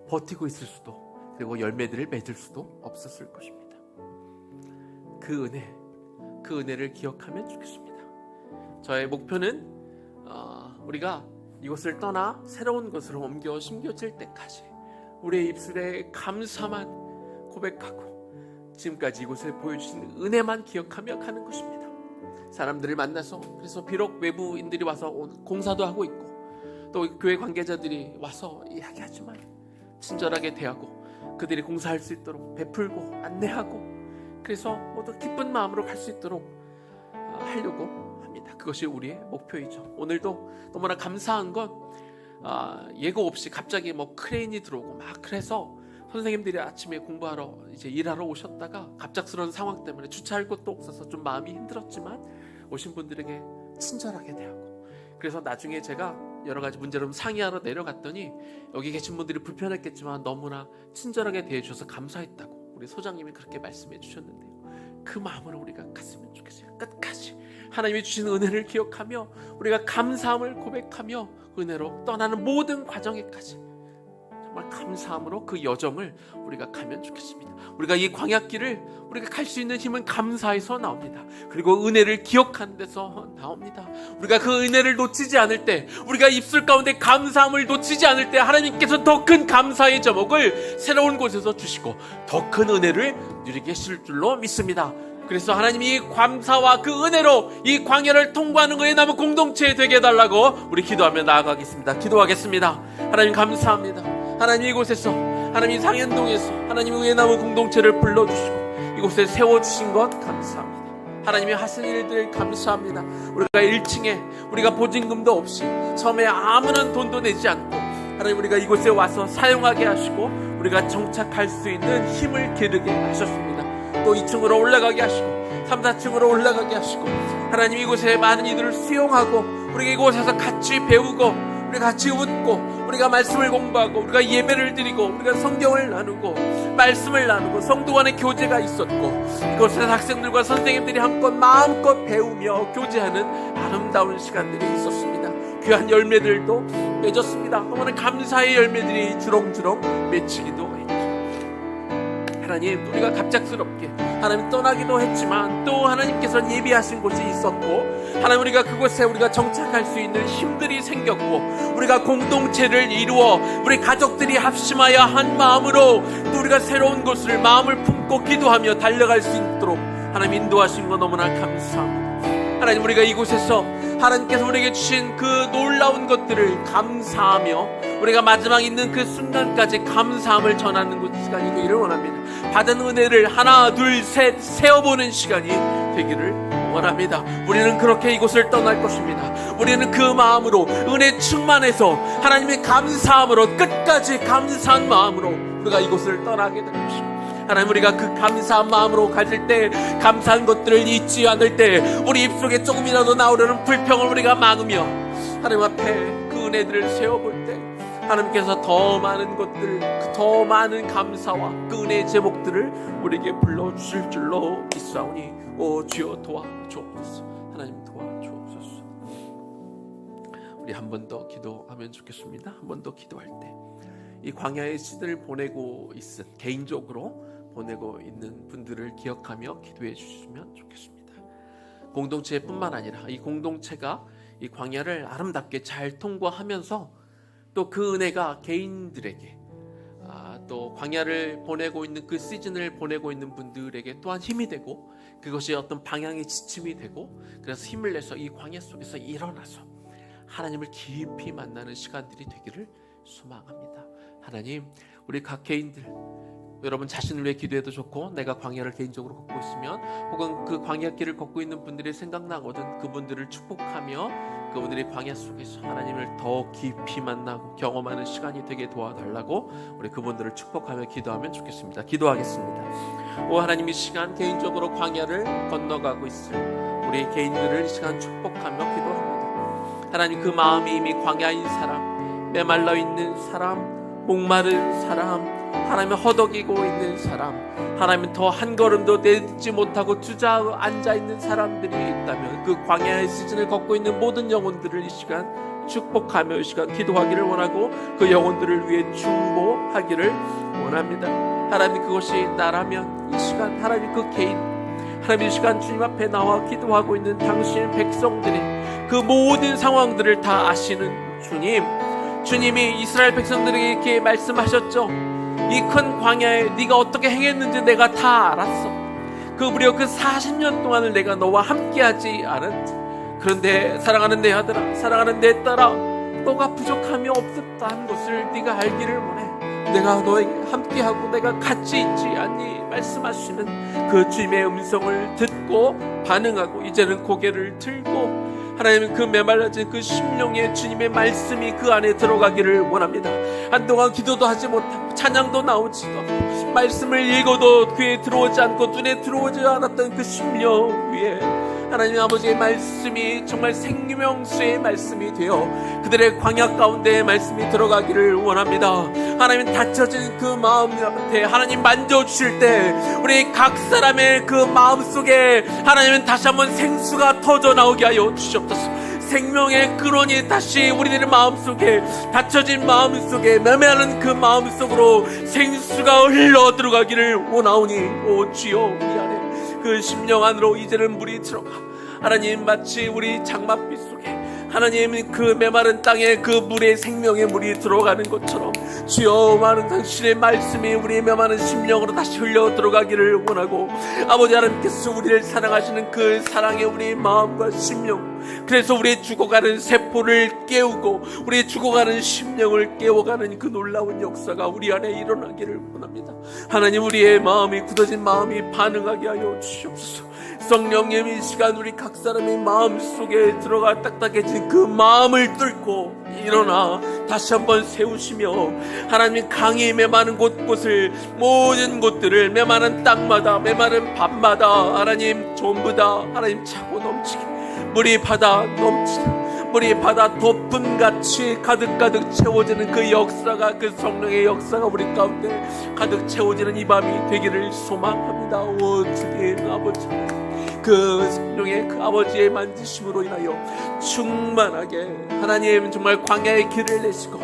버티고 있을 수도, 그리고 열매들을 맺을 수도 없었을 것입니다. 그 은혜를 기억하면 좋겠습니다. 저의 목표는 우리가 이곳을 떠나 새로운 곳으로 옮겨 심겨질 때까지 우리의 입술에 감사만 고백하고 지금까지 이곳에 보여주신 은혜만 기억하며 가는 것입니다. 사람들을 만나서, 그래서 비록 외부인들이 와서 공사도 하고 있고 또 교회 관계자들이 와서 이야기하지만 친절하게 대하고 그들이 공사할 수 있도록 베풀고 안내하고, 그래서 모두 기쁜 마음으로 갈 수 있도록 하려고 합니다. 그것이 우리의 목표이죠. 오늘도 너무나 감사한 건 예고 없이 갑자기 크레인이 들어오고 막, 그래서 선생님들이 아침에 공부하러 이제 일하러 오셨다가 갑작스러운 상황 때문에 주차할 곳도 없어서 좀 마음이 힘들었지만 오신 분들에게 친절하게 대하고, 그래서 나중에 제가 여러 가지 문제로 상의하러 내려갔더니 여기 계신 분들이 불편했겠지만 너무나 친절하게 대해주셔서 감사했다고 우리 소장님이 그렇게 말씀해 주셨는데요. 그 마음으로 우리가 갔으면 좋겠어요. 끝까지 하나님이 주신 은혜를 기억하며 우리가 감사함을 고백하며 은혜로 떠나는 모든 과정에까지 정말 감사함으로 그 여정을 우리가 가면 좋겠습니다. 우리가 이 광야길을 우리가 갈 수 있는 힘은 감사에서 나옵니다. 그리고 은혜를 기억하는 데서 나옵니다. 우리가 그 은혜를 놓치지 않을 때, 우리가 입술 가운데 감사함을 놓치지 않을 때 하나님께서 더 큰 감사의 제목을 새로운 곳에서 주시고 더 큰 은혜를 누리게 하실 줄로 믿습니다. 그래서 하나님이 감사와 그 은혜로 이 광야를 통과하는 의나무 공동체 되게 해달라고 우리 기도하며 나아가겠습니다. 기도하겠습니다. 하나님 감사합니다. 하나님 이곳에서, 하나님 상현동에서 하나님 의나무 공동체를 불러주시고 이곳에 세워주신 것 감사합니다. 하나님이 하신 일들 감사합니다. 우리가 1층에 우리가 보증금도 없이 처음에 아무런 돈도 내지 않고 하나님 우리가 이곳에 와서 사용하게 하시고 우리가 정착할 수 있는 힘을 기르게 하셨습니다. 또 2층으로 올라가게 하시고 3, 4층으로 올라가게 하시고 하나님 이곳에 많은 이들을 수용하고 우리가 이곳에서 같이 배우고 우리가 같이 웃고 우리가 말씀을 공부하고 우리가 예배를 드리고 우리가 성경을 나누고 말씀을 나누고 성도 간의 교제가 있었고 이곳에서 학생들과 선생님들이 한껏 마음껏 배우며 교제하는 아름다운 시간들이 있었습니다. 귀한 열매들도 맺었습니다. 너무나 감사의 열매들이 주렁주렁 맺히기도 했죠. 하나님 우리가 갑작스럽게 하나님 떠나기도 했지만 또 하나님께서는 예비하신 곳이 있었고 하나님 우리가 그곳에 우리가 정착할 수 있는 힘들이 생겼고 우리가 공동체를 이루어 우리 가족들이 합심하여 한 마음으로 또 우리가 새로운 곳을 마음을 품고 기도하며 달려갈 수 있도록 하나님 인도하신 거 너무나 감사합니다. 하나님 우리가 이곳에서 하나님께서 우리에게 주신 그 놀라운 것들을 감사하며 우리가 마지막 있는 그 순간까지 감사함을 전하는 그 시간이 되기를 원합니다. 받은 은혜를 하나 둘 셋 세어보는 시간이 되기를 원합니다. 우리는 그렇게 이곳을 떠날 것입니다. 우리는 그 마음으로 은혜 충만해서 하나님의 감사함으로 끝까지 감사한 마음으로 우리가 이곳을 떠나게 될 것입니다. 하나님 우리가 그 감사한 마음으로 가질 때 감사한 것들을 잊지 않을 때 우리 입속에 조금이라도 나오려는 불평을 우리가 막으며 하나님 앞에 그 은혜들을 세워볼 때 하나님께서 더 많은 것들, 더 많은 감사와 그 은혜의 제목들을 우리에게 불러주실 줄로 믿사오니 오 주여 도와주옵소서. 하나님 도와주옵소서. 우리 한 번 더 기도하면 좋겠습니다. 한 번 더 기도할 때 이 광야의 시즌을 보내고 있은, 개인적으로 보내고 있는 분들을 기억하며 기도해 주시면 좋겠습니다. 공동체뿐만 아니라 이 공동체가 이 광야를 아름답게 잘 통과하면서 또 그 은혜가 개인들에게 또 광야를 보내고 있는 그 시즌을 보내고 있는 분들에게 또한 힘이 되고, 그것이 어떤 방향의 지침이 되고, 그래서 힘을 내서 이 광야 속에서 일어나서 하나님을 깊이 만나는 시간들이 되기를 소망합니다. 하나님, 우리 각 개인들, 여러분 자신을 위해 기도해도 좋고, 내가 광야를 개인적으로 걷고 있으면 혹은 그 광야길을 걷고 있는 분들이 생각나거든 그분들을 축복하며 그분들이 광야 속에서 하나님을 더 깊이 만나고 경험하는 시간이 되게 도와달라고 우리 그분들을 축복하며 기도하면 좋겠습니다. 기도하겠습니다. 오 하나님, 이 시간 개인적으로 광야를 건너가고 있을 우리 개인들을 이 시간 축복하며 기도합니다. 하나님, 그 마음이 이미 광야인 사람, 메말라 있는 사람, 목마른 사람, 하나님을 허덕이고 있는 사람, 하나님 더 한 걸음도 내딛지 못하고 앉아있는 사람들이 있다면 그 광야의 시즌을 걷고 있는 모든 영혼들을 이 시간 축복하며 이 시간 기도하기를 원하고, 그 영혼들을 위해 중보하기를 원합니다. 하나님, 그것이 나라면 이 시간 하나님 그 개인, 하나님 이 시간 주님 앞에 나와 기도하고 있는 당신의 백성들이 그 모든 상황들을 다 아시는 주님, 주님이 이스라엘 백성들에게 이렇게 말씀하셨죠. 이 큰 광야에 네가 어떻게 행했는지 내가 다 알았어. 무려 그 40년 동안을 내가 너와 함께하지 않았지. 그런데 사랑하는 내 아들아, 사랑하는 내 딸아, 너가 부족함이 없었다는 것을 네가 알기를 원해. 내가 너에게 함께하고 내가 같이 있지 않니? 말씀하시는 그 주님의 음성을 듣고 반응하고 이제는 고개를 들고 하나님은 그 메말라진 그 심령의 주님의 말씀이 그 안에 들어가기를 원합니다. 한동안 기도도 하지 못하고 찬양도 나오지도 않고 말씀을 읽어도 귀에 들어오지 않고 눈에 들어오지 않았던 그 심령 위에 하나님 아버지의 말씀이 정말 생명수의 말씀이 되어 그들의 광야 가운데 말씀이 들어가기를 원합니다. 하나님, 닫혀진 그 마음 앞에 하나님 만져주실 때 우리 각 사람의 그 마음속에 하나님은 다시 한번 생수가 터져 나오게 하여 주시옵소서. 생명의 근원이 다시 우리들의 마음속에, 닫혀진 마음속에, 매매하는 그 마음속으로 생수가 흘러 들어가기를 원하오니 오 주여, 우리 안에 그 심령 안으로 이제는 물이 들어가 하나님, 마치 우리 장막빛 속에 하나님 그 메마른 땅에 그 물의 생명의 물이 들어가는 것처럼 주여, 많은 당신의 말씀이 우리의 메마른 심령으로 다시 흘러 들어가기를 원하고, 아버지 하나님께서 우리를 사랑하시는 그 사랑의 우리의 마음과 심령, 그래서 우리의 죽어가는 세포를 깨우고 우리의 죽어가는 심령을 깨워가는 그 놀라운 역사가 우리 안에 일어나기를 원합니다. 하나님, 우리의 마음이, 굳어진 마음이 반응하게 하여 주시옵소서. 성령님, 이 시간 우리 각 사람의 마음 속에 들어가 딱딱해진 그 마음을 뚫고 일어나 다시 한번 세우시며 하나님, 강이 메마른 곳곳을, 모든 곳들을, 메마른 땅마다, 메마른 밤마다 하나님 전부 다 하나님 차고 넘치게, 물이 바다 넘치게, 물이 바다 덮음같이 가득가득 채워지는 그 역사가, 그 성령의 역사가 우리 가운데 가득 채워지는 이 밤이 되기를 소망합니다. 오 주님 아버지, 그 성령의 그 아버지의 만지심으로 인하여 충만하게 하나님 정말 광야의 길을 내시고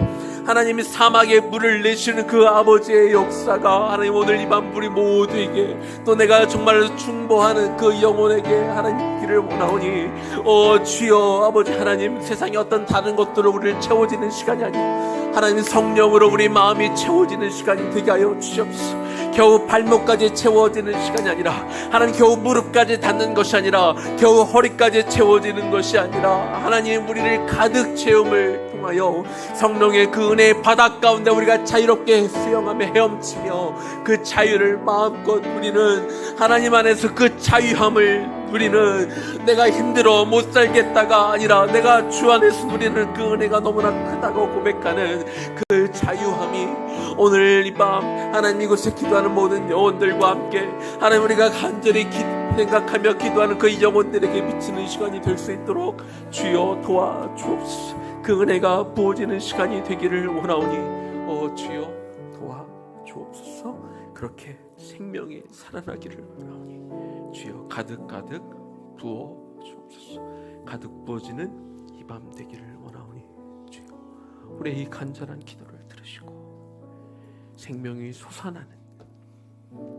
하나님이 사막에 물을 내시는 그 아버지의 역사가 하나님 오늘 이 밤 우리 모두에게, 또 내가 정말로 중보하는 그 영혼에게 하나님 길을 원하오니 주여 아버지 하나님, 세상의 어떤 다른 것들로 우리를 채워지는 시간이 아니고 하나님 성령으로 우리 마음이 채워지는 시간이 되게 하여 주시옵소서. 겨우 발목까지 채워지는 시간이 아니라 하나님, 겨우 무릎까지 닿는 것이 아니라 겨우 허리까지 채워지는 것이 아니라 하나님, 우리를 가득 채움을 통하여 성령의 그 은혜의 바다 가운데 우리가 자유롭게 수영하며 헤엄치며 그 자유를 마음껏 누리는 하나님 안에서 그 자유함을 누리는, 내가 힘들어 못 살겠다가 아니라 내가 주 안에서 누리는 그 은혜가 너무나 크다고 고백하는 그 자유함이 오늘 이 밤 하나님 이곳에 기도하는 모든 영혼들과 함께 하나님 우리가 간절히 생각하며 기도하는 그 영혼들에게 미치는 시간이 될 수 있도록 주여 도와주옵소서. 그 은혜가 부어지는 시간이 되기를 원하오니 주여 도와주옵소서. 그렇게 생명이 살아나기를 원하오니 주여 가득가득 부어주옵소서. 가득 부어지는 이 밤 되기를 원하오니 주여 우리의 이 간절한 기도를 들으시고 생명이 솟아나는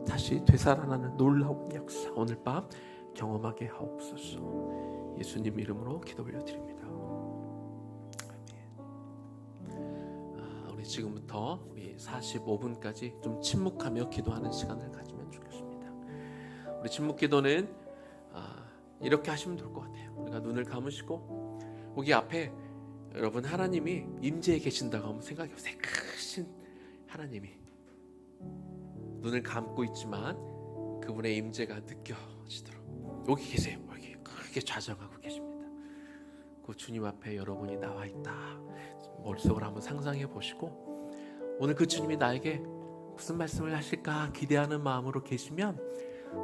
다시 되살아나는 놀라운 역사 오늘 밤 경험하게 하옵소서. 예수님 이름으로 기도 올려드립니다. 우리 지금부터 우리 45분까지 좀 침묵하며 기도하는 시간을 가지면 좋겠습니다. 우리 침묵 기도는 이렇게 하시면 될 것 같아요. 우리가 눈을 감으시고 여기 앞에 여러분 하나님이 임재해 계신다고 한번 생각해 보세요. 크신 하나님이 눈을 감고 있지만 그분의 임재가 느껴지도록 여기 계세요. 여기 크게 좌정하고 계십니다. 그 주님 앞에 여러분이 나와 있다. 머릿속으로 한번 상상해 보시고 오늘 그 주님이 나에게 무슨 말씀을 하실까 기대하는 마음으로 계시면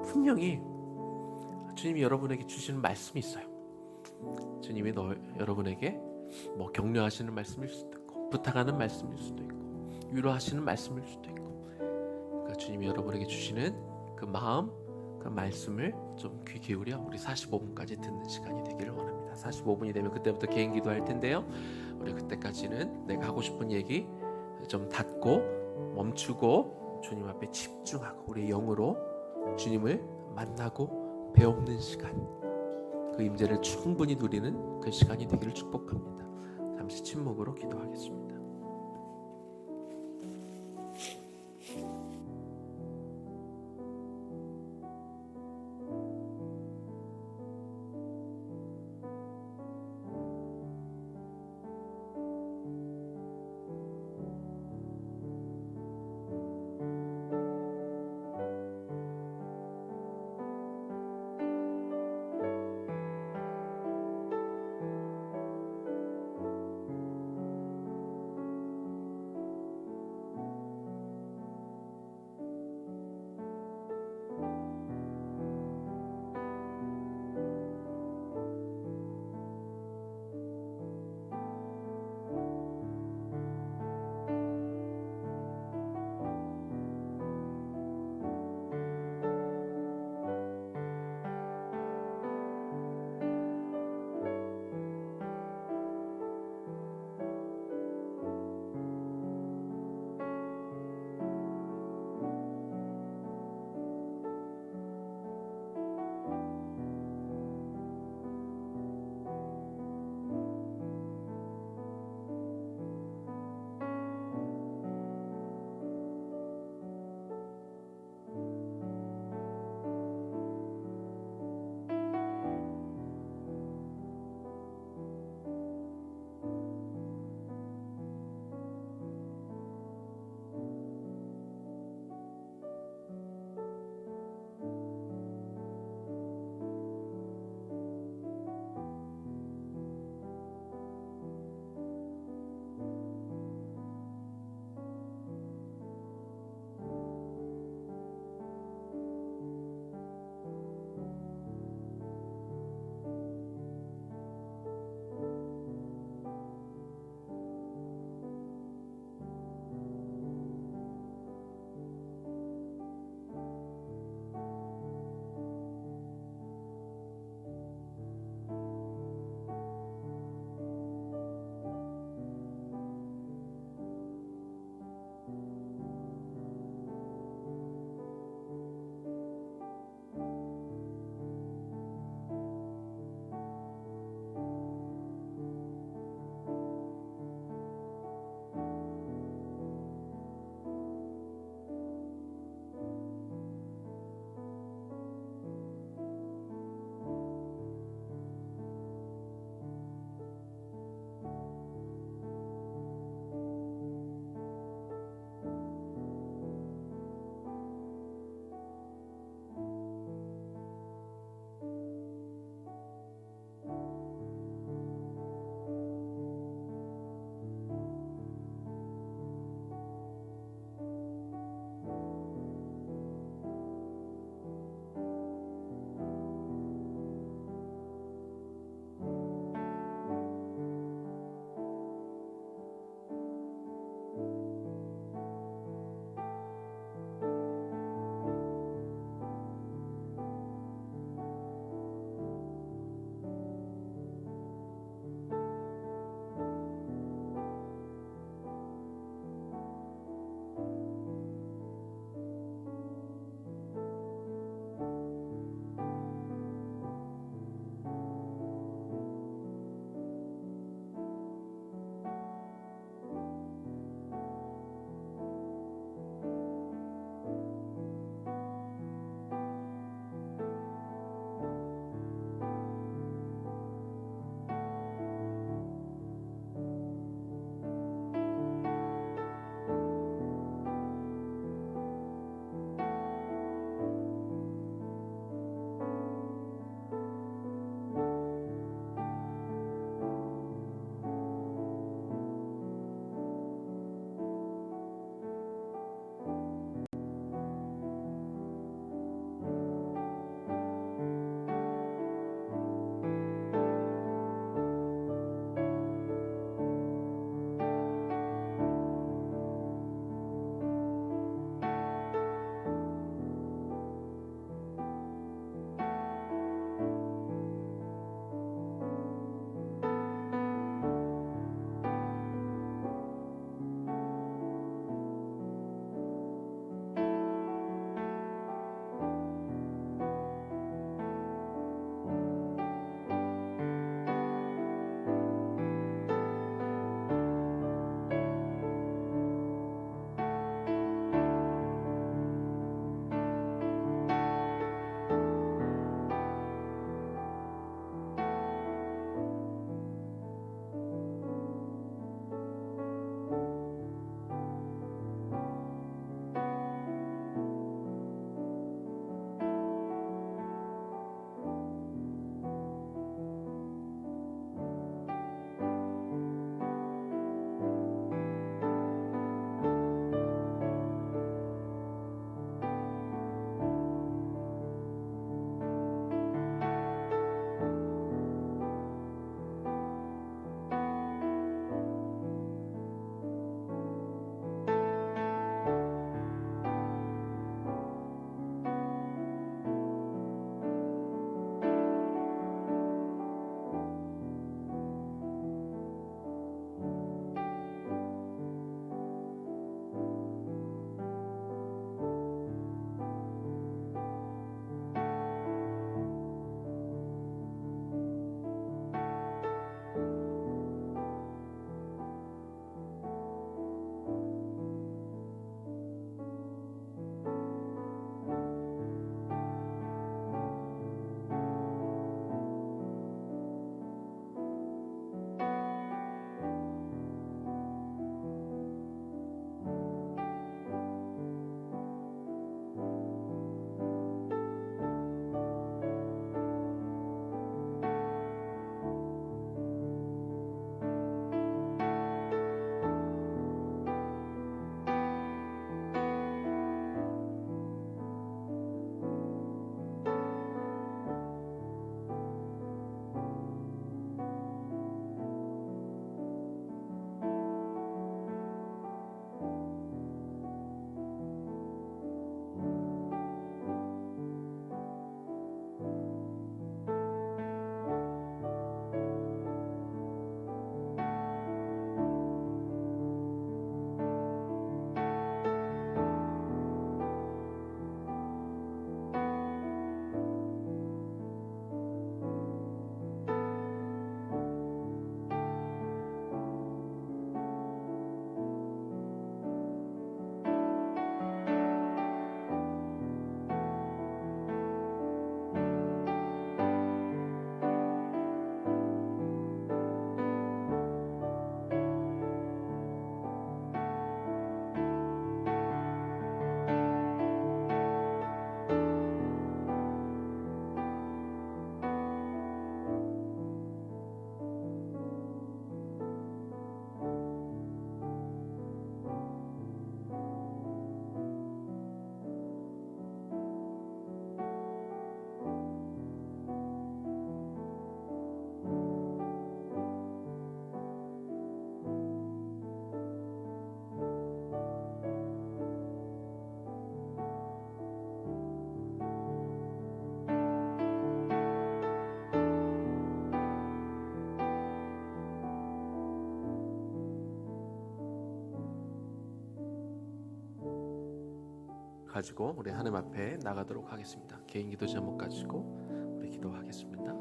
분명히 주님이 여러분에게 주시는 말씀이 있어요. 주님이 여러분에게 뭐 격려하시는 말씀일 수도 있고 부탁하는 말씀일 수도 있고 위로하시는 말씀일 수도 있고 그러니까 주님이 여러분에게 주시는 그 마음 그 말씀을 좀 귀 기울여 우리 45분까지 듣는 시간이 되기를 원합니다. 45분이 되면 그때부터 개인 기도할 텐데요. 우리 그때까지는 내가 하고 싶은 얘기 좀 닫고 멈추고 주님 앞에 집중하고 우리의 영으로 주님을 만나고 배우는 시간 그 임재를 충분히 누리는 그 시간이 되기를 축복합니다. 잠시 침묵으로 기도하겠습니다. 가지고 우리 하나님 앞에 나가도록 하겠습니다. 개인 기도 제목 가지고 우리 기도하겠습니다.